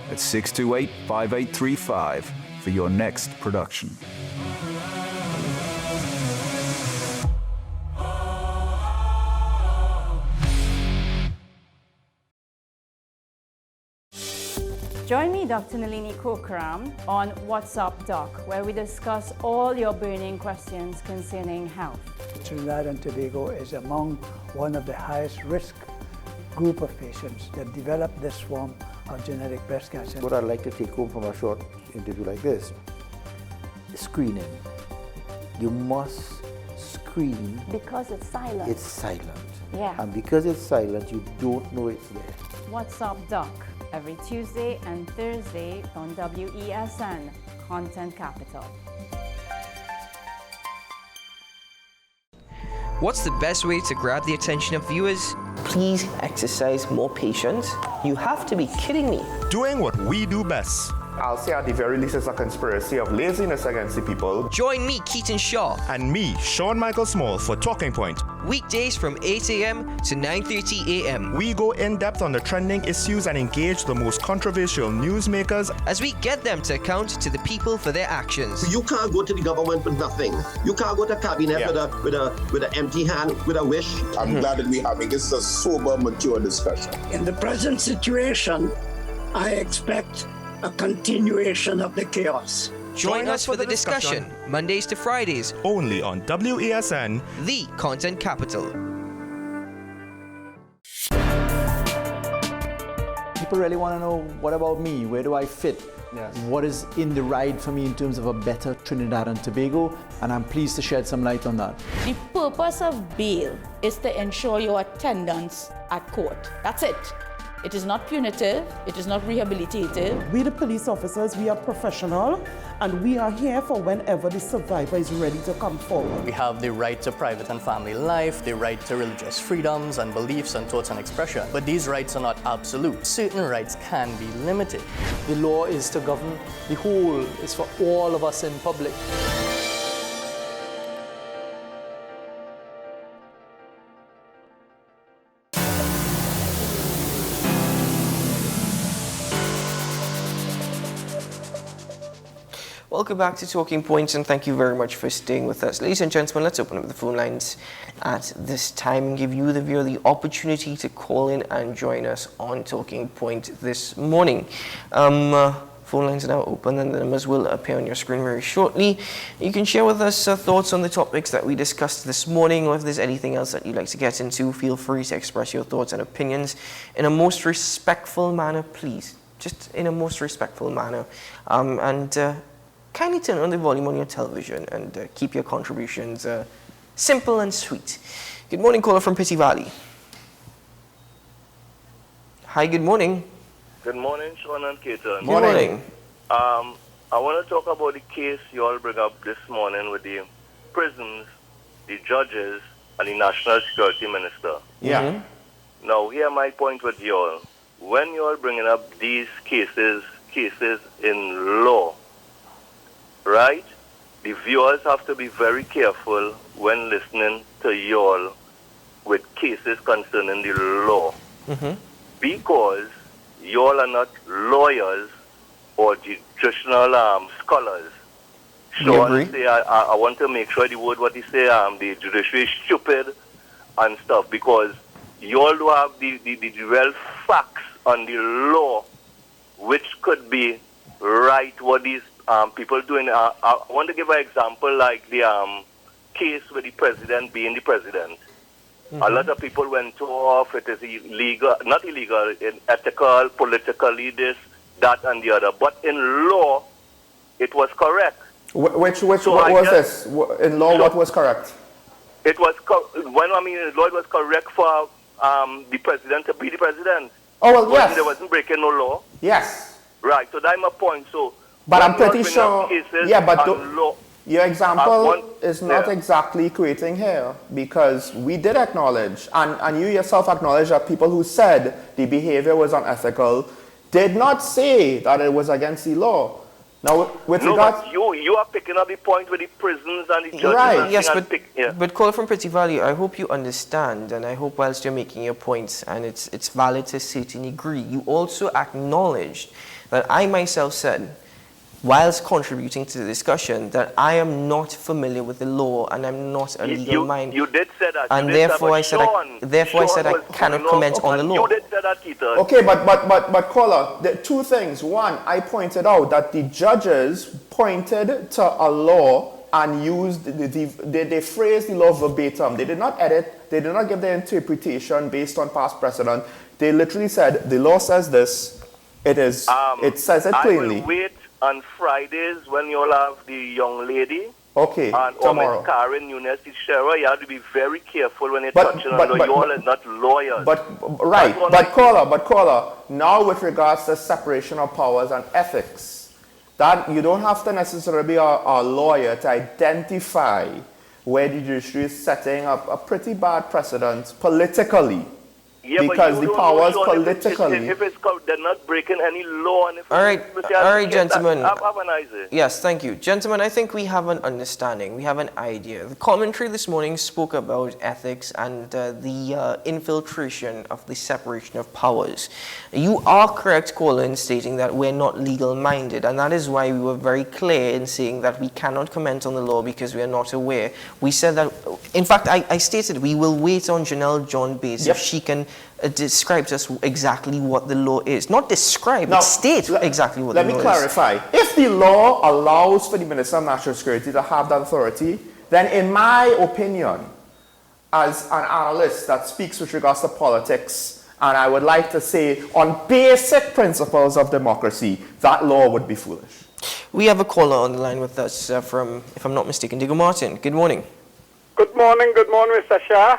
at 628-5835 for your next production. Join me, Dr. Nalini Kokram, on What's Up Doc, where we discuss all your burning questions concerning health. Trinidad and Tobago is among one of the highest risk group of patients that develop this form of genetic breast cancer. What I'd like to take home from a short interview like this, screening. You must screen. Because it's silent. It's silent. Yeah. And because it's silent, you don't know it's there. What's Up Doc, every Tuesday and Thursday on WESN, Content Capital. What's the best way to grab the attention of viewers? Please exercise more patience. You have to be kidding me. Doing what we do best, I'll say at the very least it's a conspiracy of laziness against the people. Join me, Keaton Shaw. And me, Sean Michael Small, for Talking Point. Weekdays from 8 a.m. to 9:30 a.m. We go in depth on the trending issues and engage the most controversial newsmakers as we get them to account to the people for their actions. You can't go to the government with nothing. You can't go to cabinet with an empty hand, with a wish. I'm glad that we're having this a sober, mature discussion. In the present situation, I expect a continuation of the chaos. Join us for the discussion, Mondays to Fridays, only on WESN, the content capital. People really want to know, what about me? Where do I fit? Yes. What is in the ride for me in terms of a better Trinidad and Tobago? And I'm pleased to shed some light on that. The purpose of bail is to ensure your attendance at court. That's it. It is not punitive, it is not rehabilitative. We the police officers, we are professional and we are here for whenever the survivor is ready to come forward. We have the right to private and family life, the right to religious freedoms and beliefs and thoughts and expression. But these rights are not absolute. Certain rights can be limited. The law is to govern the whole, it's for all of us in public. Welcome back to Talking Points, and thank you very much for staying with us. Ladies and gentlemen, let's open up the phone lines at this time and give you, the viewer, the opportunity to call in and join us on Talking Point this morning. Phone lines are now open and the numbers will appear on your screen very shortly. You can share with us thoughts on the topics that we discussed this morning, or if there's anything else that you'd like to get into, feel free to express your thoughts and opinions in a most respectful manner, please. Just in a most respectful manner. Kindly turn on the volume on your television and keep your contributions simple and sweet. Good morning, caller from Pitty Valley. Hi, good morning. Good morning, Sean and Keaton. Good morning. I want to talk about the case you all bring up this morning with the prisons, the judges, and the National Security Minister. Yeah. Mm-hmm. Now, here my point with you all. When you all bringing up these cases in law, right? The viewers have to be very careful when listening to y'all with cases concerning the law. Mm-hmm. Because y'all are not lawyers or judicial scholars. So I want to make sure the word what he say, the judiciary is stupid and stuff, because y'all do have the real facts on the law, which could be right what these people doing. I want to give an example like the case with the president being the president. Mm-hmm. A lot of people went off, it is illegal, not illegal, ethical, politically this, that and the other. But in law, it was correct. What was this? In law, what was correct? It was, in law it was correct for the president to be the president. Oh, well, yes. There wasn't breaking no law. Yes. Right, so that's my point. So, but I'm pretty sure, your example is not exactly equating here, because we did acknowledge, and you yourself acknowledge that people who said the behavior was unethical did not say that it was against the law. Now, with regards... But you are picking up the point with the prisons and the judges. Right, yes, but caller from Pitty Valley, I hope you understand, and I hope whilst you're making your points, and it's valid to a certain degree, you also acknowledged that I myself said, whilst contributing to the discussion, that I am not familiar with the law and I'm not a legal mind. You did say that. And therefore I said I cannot comment on the law. You did say that, Keaton. Okay, but caller, there are two things. One, I pointed out that the judges pointed to a law and used they phrased the law verbatim. They did not edit. They did not give their interpretation based on past precedent. They literally said the law says this. It says it plainly. I will wait on Fridays when you'll have the young lady. Okay, and tomorrow. Miss Karen Nunes Teixeira, you have to be very careful when you're touching on law. You all are not lawyers. But caller, now with regards to separation of powers and ethics, that you don't have to necessarily be a lawyer to identify where the judiciary is setting up a pretty bad precedent politically. Yeah, because but the you don't powers know, Sean, politically. if they're not breaking any law. And if All right, gentlemen. Have a nice day. Yes, thank you. Gentlemen, I think we have an understanding, we have an idea. The commentary this morning spoke about ethics and the infiltration of the separation of powers. You are correct, caller, in stating that we're not legal-minded, and that is why we were very clear in saying that we cannot comment on the law because we are not aware. We said that, in fact, I stated we will wait on Janelle John Bates if she can describe to us exactly what the law is. Not describe, but state exactly what the law is. Let me clarify. If the law allows for the Minister of National Security to have that authority, then in my opinion, as an analyst that speaks with regards to politics, and I would like to say on basic principles of democracy, that law would be foolish. We have a caller on the line with us from, if I'm not mistaken, Diego Martin. Good morning. Good morning, Mr. Shah.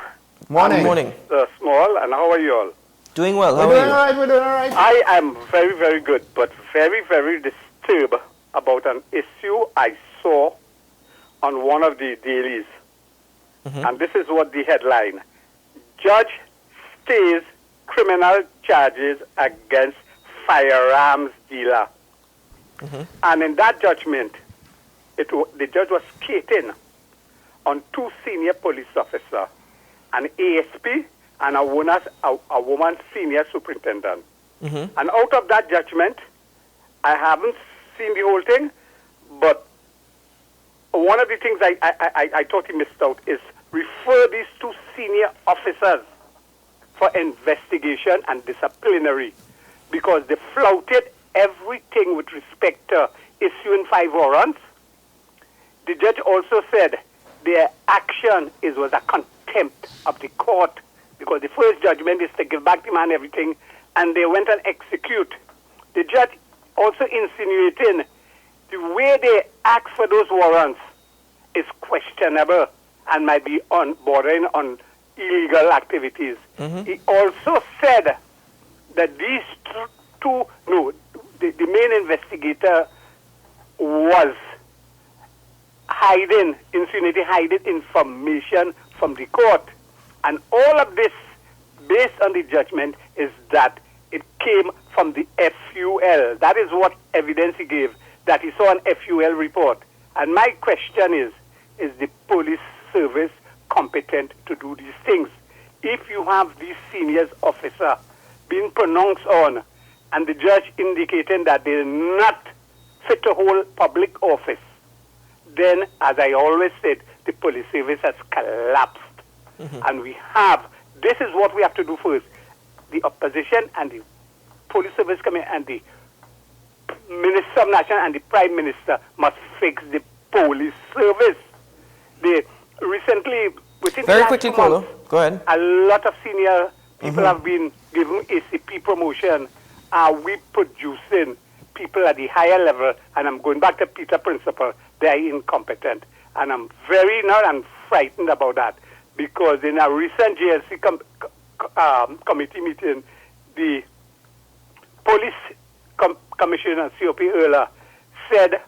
Morning. Good morning. Small, and how are you all? Doing well. How are you? We're doing all right. I am very, very good, but very, very disturbed about an issue I saw on one of the dailies. And this is what the headline: Judge stays criminal charges against firearms dealer. And in that judgment, the judge was skating on two senior police officers, an ASP and a woman senior superintendent. And out of that judgment, I haven't seen the whole thing, but one of the things I thought he missed out is refer these two senior officers for investigation and disciplinary, because they flouted everything with respect to issuing 5 warrants. The judge also said their action was a contempt of the court, because the first judgment is to give back the man everything, and they went and execute. The judge also insinuating the way they asked for those warrants is questionable and might be bordering on illegal activities. He also said that these the main investigator was insinuating hiding information from the court. And all of this, based on the judgment, is that it came from the FUL. That is what evidence he gave, that he saw an FUL report. And my question is the police service competent to do these things? If you have these senior officer being pronounced on, and the judge indicating that they're not fit to hold public office, then, as I always said, the police service has collapsed. And this is what we have to do first. The opposition and the police service committee and the Minister of National and the Prime Minister must fix the police service. They recently, within Very the last quickly, 2 months, caller. Go ahead. a lot of senior people have been given ACP promotion. Are we producing people at the higher level? And I'm going back to Peter Principle. They are incompetent. And I'm frightened about that, because in a recent JLC committee meeting, the police commissioner, COP Erla, said,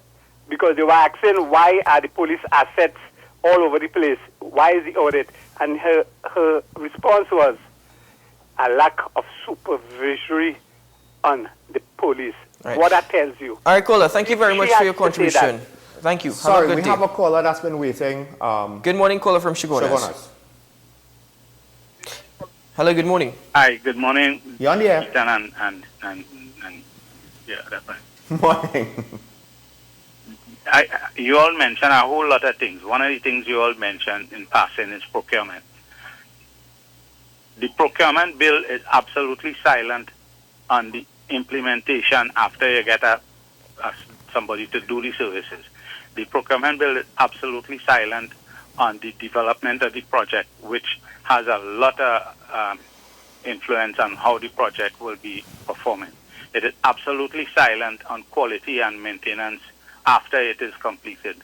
because they were asking why are the police assets all over the place, why is the audit? And her response was a lack of supervisory on the police. Right. What that tells you. All right, caller, thank you very much for your contribution. Thank you. Sorry, have a good we day. have a caller that's been waiting. Good morning, caller from Shogunas. Hello, good morning. Hi, good morning. You're on the air. Ethan and yeah, that's right. Morning. You all mentioned a whole lot of things. One of the things you all mentioned in passing is procurement. The procurement bill is absolutely silent on the implementation after you get somebody to do the services. The procurement bill is absolutely silent on the development of the project, which has a lot of influence on how the project will be performing. It is absolutely silent on quality and maintenance after it is completed.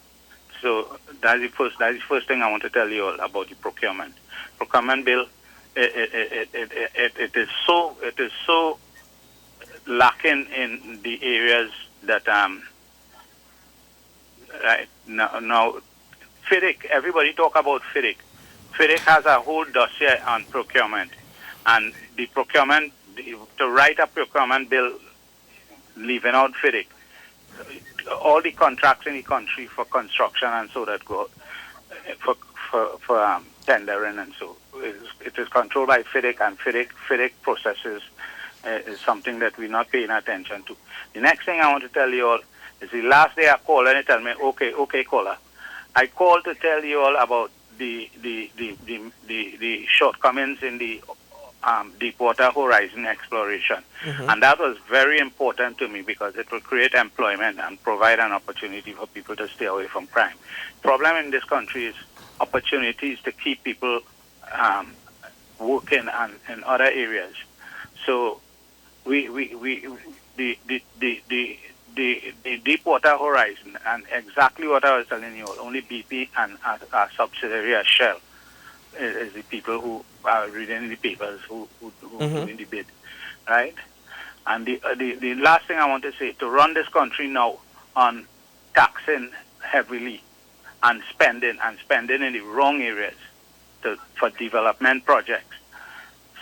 So that's the first thing I want to tell you all about the procurement. Procurement bill, it is so lacking in the areas that right now FIDIC, everybody talk about FIDIC. FIDIC has a whole dossier on procurement, And the procurement, to write a procurement bill leaving out FIDIC, all the contracts in the country for construction and so that go for tendering and so it is controlled by FIDIC, and FIDIC processes is something that we're not paying attention to. The next thing I want to tell you all is the last day I called and they tell me, okay, caller. I called to tell you all about the shortcomings in the Deepwater Horizon exploration. And that was very important to me because it will create employment and provide an opportunity for people to stay away from crime. Problem in this country is opportunities to keep people working in other areas. So the Deepwater Horizon, and exactly what I was telling you, only BP and our subsidiary as Shell is the people who are reading the papers, who doing the bid, right? And the last thing I want to say, to run this country now on taxing heavily and spending in the wrong areas for development projects,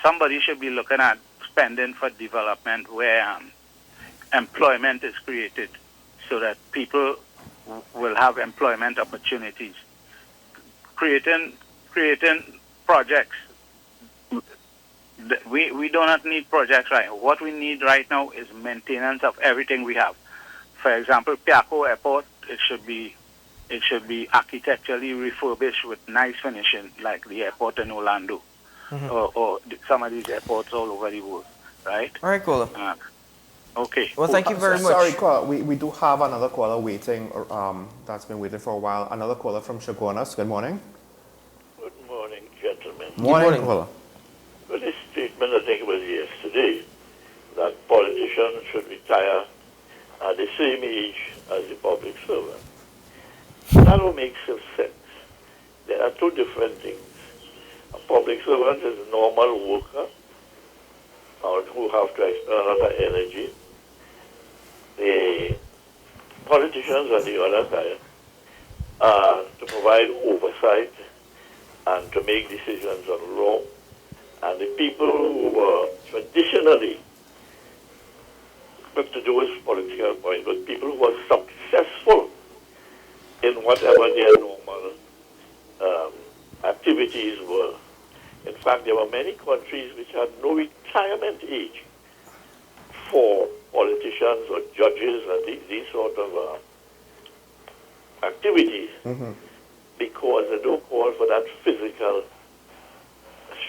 somebody should be looking at spending for development where employment is created so that people will have employment opportunities. Creating projects. We do not need projects right now. What we need right now is maintenance of everything we have. For example, Piaco Airport, it should be architecturally refurbished with nice finishing, like the airport in Orlando, or some of these airports all over the world, right? All right, caller. Okay. Well, thank you very much. Sorry, caller. We do have another caller waiting. That's been waiting for a while. Another caller from Chaguanas. Good morning. Good morning, gentlemen. Morning, caller. Well, this statement, I think it was yesterday, that politicians should retire at the same age as the public servant. That don't make some sense. There are two different things. A public servant is a normal worker who have to expend a lot of energy. The politicians on the other side are to provide oversight and to make decisions on law. And the people who were traditionally, not to do with political point, but people who were successful in whatever their normal activities were. In fact, there were many countries which had no retirement age for politicians or judges and these sort of activities because they don't call for that physical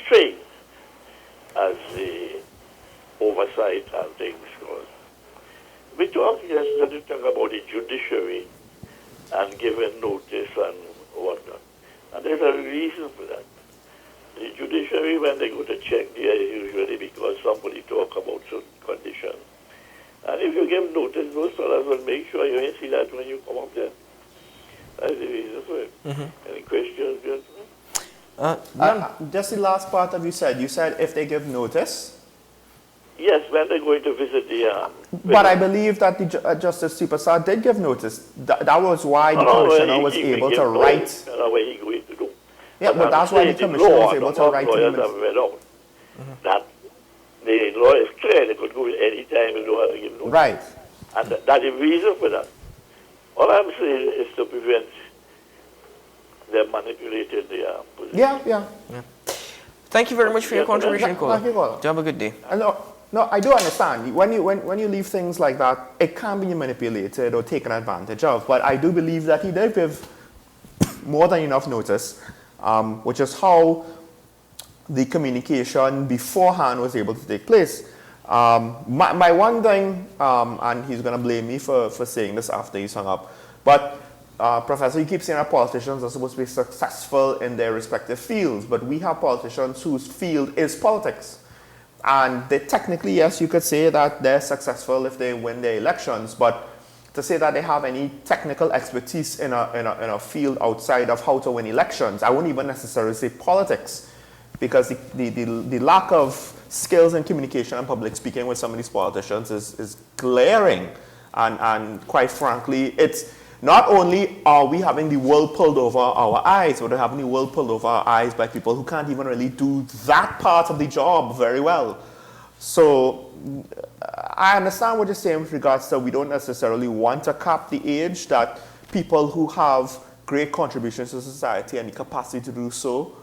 strain as the oversight and things goes. We talked yesterday about the judiciary and giving notice and whatnot. And there's a reason for that. The judiciary, when they go to check there, is usually because somebody talk about certain conditions. And if you give notice, those fellas will make sure you ain't see that when you come up there. That's the reason for it. Any questions, gentlemen? Just the last part of you said if they give notice. Yes, when they're going to visit the... But I believe that the Justice Superstar did give notice. That was why the commissioner was able to write... what he going to do. Yeah, but that's why the commissioner was able to write... Lawyers have read out that the law is clear. They could go any time and don't have to give notice. Right. And that's the reason for that. All I'm saying is to prevent them manipulating the position. Yeah. Thank you very much for your contribution, caller. Thank you, caller. Have a good day. No, I do understand. When you leave things like that, it can be manipulated or taken advantage of. But I do believe that he did give more than enough notice, which is how the communication beforehand was able to take place. My one thing, and he's going to blame me for saying this after he's hung up, but Professor, you keep saying that politicians are supposed to be successful in their respective fields, but we have politicians whose field is politics. And they technically, yes, you could say that they're successful if they win their elections, but to say that they have any technical expertise in a field outside of how to win elections, I wouldn't even necessarily say politics, because the lack of skills in communication and public speaking with some of these politicians is glaring, and quite frankly, not only are we having the world pulled over our eyes, but we're having the world pulled over our eyes by people who can't even really do that part of the job very well. So I understand what you're saying with regards to we don't necessarily want to cap the age, that people who have great contributions to society and the capacity to do so,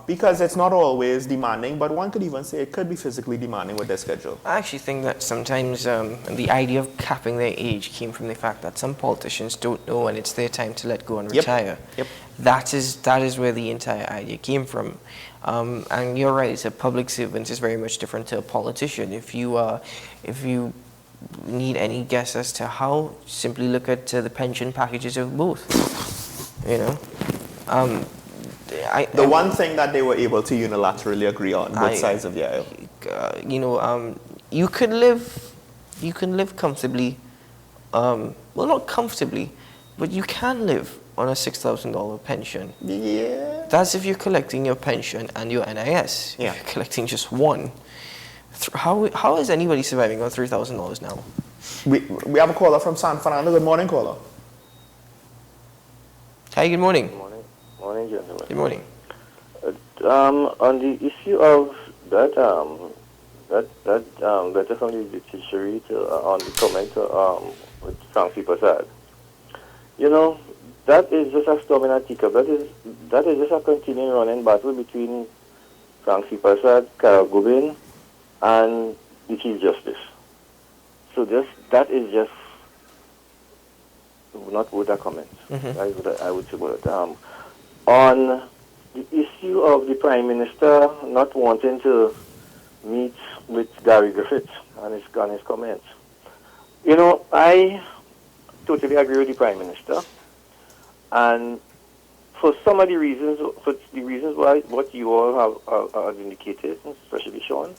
because it's not always demanding, but one could even say it could be physically demanding with their schedule. I actually think that sometimes the idea of capping their age came from the fact that some politicians don't know when it's their time to let go and retire. Yep. That is where the entire idea came from. And you're right, a public servant is very much different to a politician. If you need any guess as to how, simply look at the pension packages of both. You know, the one thing that they were able to unilaterally agree on, both sides of the aisle. You know, you can live comfortably. Well, not comfortably, but you can live on a $6,000 pension. Yeah. That's if you're collecting your pension and your NIS. Yeah. If you're collecting just one. How is anybody surviving on $3,000 now? We have a caller from San Fernando. Good morning, caller. Hi, good morning. Good morning. Morning, gentlemen. Good morning. On the issue of that letter from the judiciary on the comment with Frank Prasad, you know, that is just a storm in a teacup. That is just a continuing running battle between Frank Prasad, Carol Gubin, and the Chief Justice. So that is just not worth a comment. Mm-hmm. That is what I would say about it. On the issue of the Prime Minister not wanting to meet with Gary Griffith and his comments, you know, I totally agree with the Prime Minister. And for some of the reasons, why what you all have indicated, especially Sean.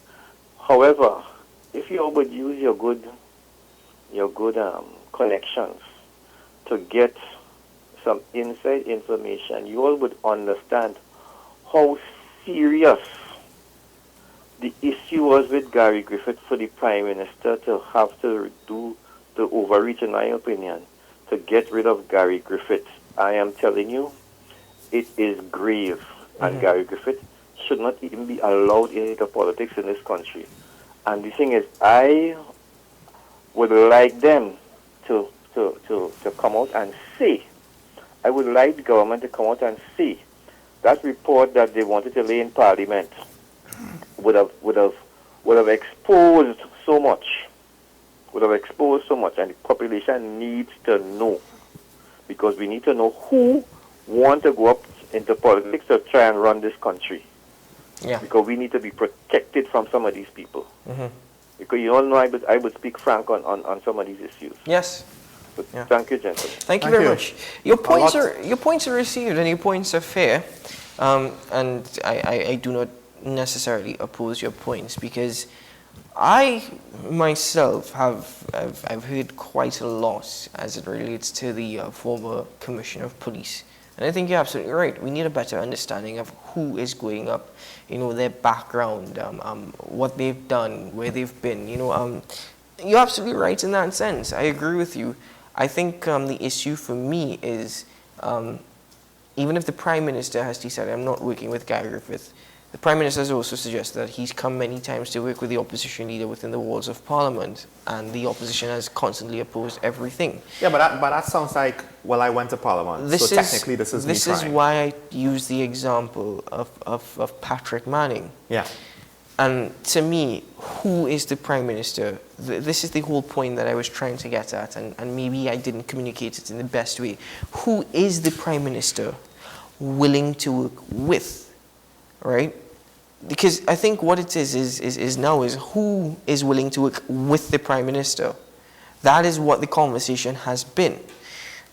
However, if you all would use your good connections to get some inside information, you all would understand how serious the issue was with Gary Griffith for the Prime Minister to have to do the overreach, in my opinion, to get rid of Gary Griffith. I am telling you, it is grave, and Gary Griffith should not even be allowed into politics in this country. And the thing is, I would like them to come out and say, I would like the government to come out and say that report that they wanted to lay in Parliament would have exposed so much, and the population needs to know, because we need to know who want to go up into politics to try and run this country. Yeah. Because we need to be protected from some of these people. Mm-hmm. Because you all know I would speak frank on some of these issues. Yes. But thank you, gentlemen. Thank you very much. Your points are received and your points are fair, and I do not necessarily oppose your points, because I myself I've heard quite a lot as it relates to the former Commissioner of Police, and I think you're absolutely right. We need a better understanding of who is going up, you know, their background, what they've done, where they've been. You know, you're absolutely right in that sense. I agree with you. I think the issue for me is, even if the Prime Minister has decided I'm not working with Gary Griffith, the Prime Minister has also suggested that he's come many times to work with the opposition leader within the walls of Parliament, and the opposition has constantly opposed everything. Yeah, but that sounds like, well, I went to Parliament, so technically this is me trying. This is why I use the example of Patrick Manning. Yeah. And to me, who is the Prime Minister? This is the whole point that I was trying to get at, and maybe I didn't communicate it in the best way. Who is the Prime Minister willing to work with, right? Because I think what it is now is who is willing to work with the Prime Minister. That is what the conversation has been.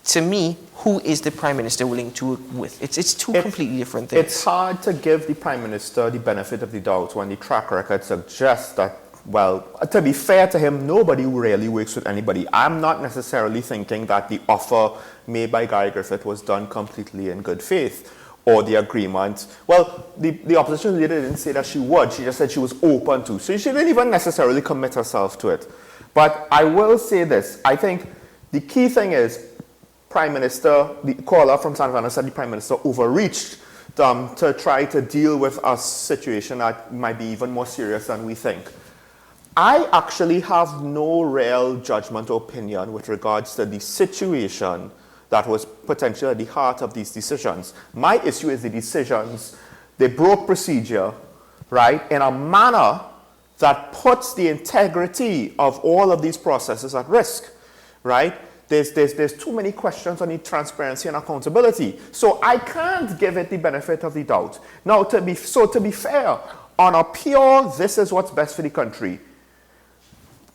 To me, who is the Prime Minister willing to work with? It's two completely different things. It's hard to give the Prime Minister the benefit of the doubt when the track record suggests that, well, to be fair to him, nobody really works with anybody. I'm not necessarily thinking that the offer made by Gary Griffith was done completely in good faith, or the agreement. Well, the opposition leader didn't say that she would. She just said she was open to. So she didn't even necessarily commit herself to it. But I will say this. I think the key thing is, Prime Minister, the caller from San Fernando said the Prime Minister overreached to try to deal with a situation that might be even more serious than we think. I actually have no real judgment or opinion with regards to the situation that was potentially at the heart of these decisions. My issue is the decisions, they broke procedure, right, in a manner that puts the integrity of all of these processes at risk, right? There's too many questions on the transparency and accountability. So I can't give it the benefit of the doubt. Now, to be fair, on a pure, this is what's best for the country,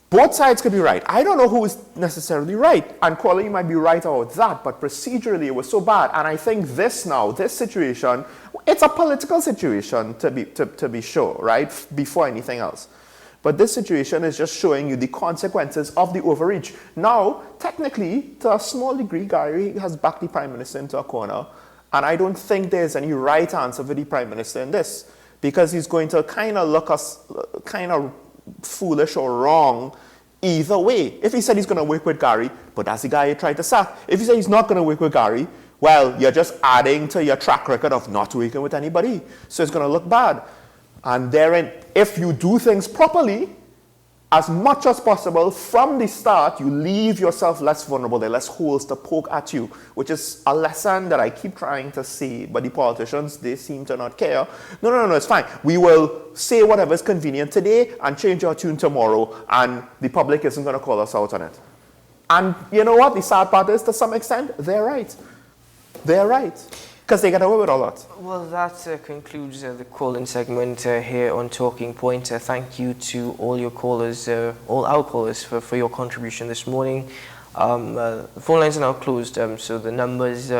both sides could be right. I don't know who is necessarily right. And quality might be right about that, but procedurally it was so bad. And I think this situation, it's a political situation to be sure, right? Before anything else. But this situation is just showing you the consequences of the overreach. Now, technically, to a small degree, Gary has backed the Prime Minister into a corner. And I don't think there's any right answer for the Prime Minister in this. Because he's going to kind of look us kind of foolish or wrong either way. If he said he's going to work with Gary, but that's the guy you tried to sack. If he said he's not going to work with Gary, well, you're just adding to your track record of not working with anybody. So it's going to look bad. And therein, if you do things properly, as much as possible from the start, you leave yourself less vulnerable. There are less holes to poke at you, which is a lesson that I keep trying to see. But the politicians, they seem to not care. No, it's fine. We will say whatever is convenient today and change our tune tomorrow, and the public isn't going to call us out on it. And you know what? The sad part is, to some extent, they're right. They're right. Because they get away with a lot. Well, that concludes the call-in segment here on Talking Point. Thank you to all your callers, all our callers, for your contribution this morning. The phone lines are now closed, so the numbers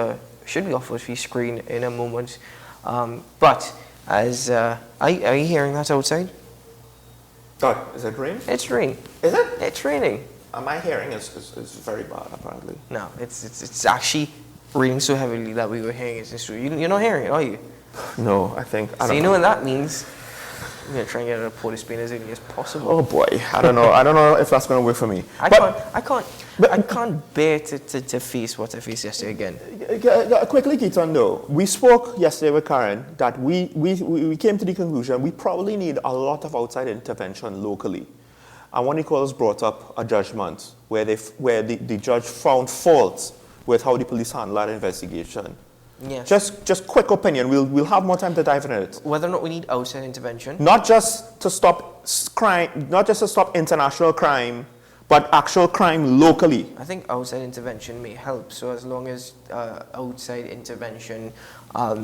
should be off of your screen in a moment. But as are you hearing that outside? Oh, is it rain? It's rain. Is it? It's raining. My hearing is very bad, apparently. No, it's actually raining so heavily that we were hearing it. You're not hearing it, are you? No, I think. So you know what that means? I'm gonna try and get it out of Port of Spain as early as possible. Oh boy, I don't know if that's gonna work for me. I can't bear to face what I faced yesterday again. Quickly, Keaton, though, we spoke yesterday with Karen that we came to the conclusion we probably need a lot of outside intervention locally. And one of the callers brought up a judgment where the judge found fault with how the police handled that investigation. Yes. Just quick opinion. We'll have more time to dive into it. Whether or not we need outside intervention. Not just to stop crime, not just to stop international crime, but actual crime locally. I think outside intervention may help. So as long as outside intervention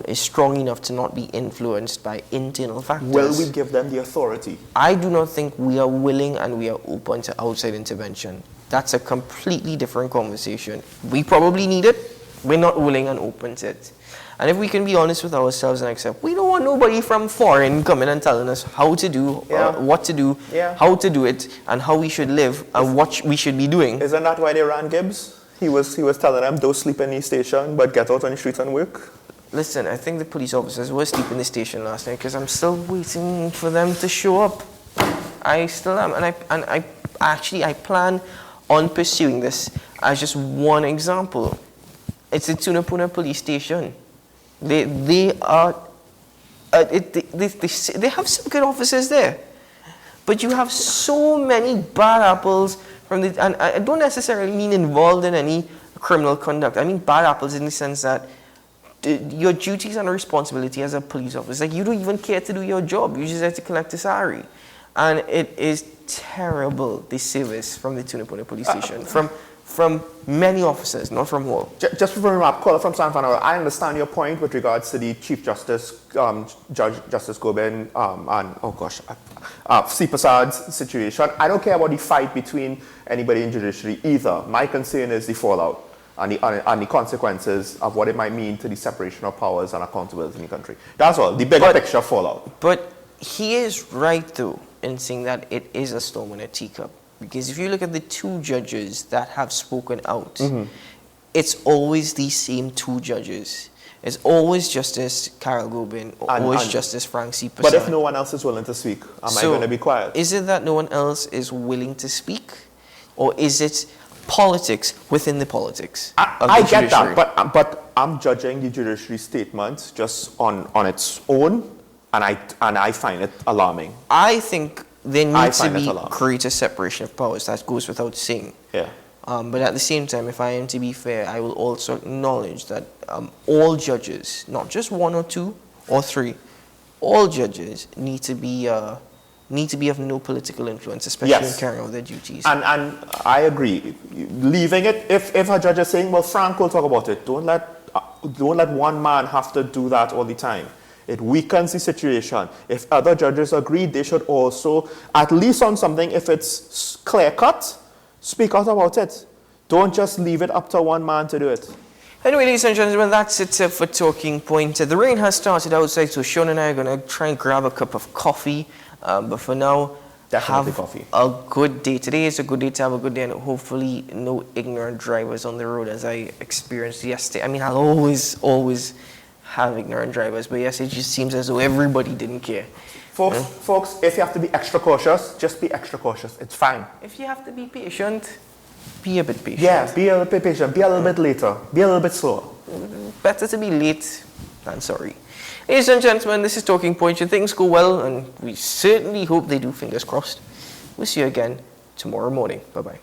is strong enough to not be influenced by internal factors. Will we give them the authority? I do not think we are willing and we are open to outside intervention. That's a completely different conversation. We probably need it. We're not willing and open to it. And if we can be honest with ourselves and accept, we don't want nobody from foreign coming and telling us how to do, what to do, how to do it, and how we should live, and what we should be doing. Isn't that why they ran Gibbs? He was telling them, don't sleep in the station, but get out on the streets and work. Listen, I think the police officers were sleeping in the station last night because I'm still waiting for them to show up. I still am, and I plan on pursuing this as just one example. It's the Tunapuna police station. They are, they have some good officers there, but you have so many bad apples and I don't necessarily mean involved in any criminal conduct. I mean bad apples in the sense that your duties and responsibility as a police officer, like you don't even care to do your job. You just have to collect a salary. And it is terrible, the service from the Tunapuna police station, from many officers, not from all. Just before we wrap, caller from San Fernando, I understand your point with regards to the Chief Justice, Judge Justice Gobin, and C. Prasad's situation. I don't care about the fight between anybody in judiciary either. My concern is the fallout and the consequences of what it might mean to the separation of powers and accountability in the country. That's all, the bigger picture fallout. But he is right, though, in saying that it is a storm in a teacup. Because if you look at the two judges that have spoken out, it's always the same two judges. It's always Justice Carol Gobin, or always Justice Frank C. Prasad. But if no one else is willing to speak, am I going to be quiet? Is it that no one else is willing to speak? Or is it politics within the politics. I get that, but I'm judging the judiciary statement just on its own, and I find it alarming. I think there needs to be greater separation of powers. That goes without saying. Yeah. But at the same time, if I am to be fair, I will also acknowledge that all judges, not just one or two or three, all judges need to be of no political influence, especially in carrying out their duties. And I agree. Leaving it, if a judge is saying, well, Frank will talk about it, don't let one man have to do that all the time. It weakens the situation. If other judges agree, they should also, at least on something, if it's clear-cut, speak out about it. Don't just leave it up to one man to do it. Anyway, ladies and gentlemen, that's it for Talking Point. The rain has started outside, so Sean and I are going to try and grab a cup of coffee. But for now, definitely have coffee. A good day. Today is a good day to have a good day, and hopefully no ignorant drivers on the road as I experienced yesterday. I mean, I'll always have ignorant drivers, but yes, it just seems as though everybody didn't care. Folks, if you have to be extra cautious, just be extra cautious. It's fine. If you have to be patient, be a bit patient. Yeah, be a little bit patient. Be a little bit later. Be a little bit slower. Better to be late than sorry. Ladies and gentlemen, this is Talking Point. Should things go well, and we certainly hope they do, fingers crossed. We'll see you again tomorrow morning. Bye-bye.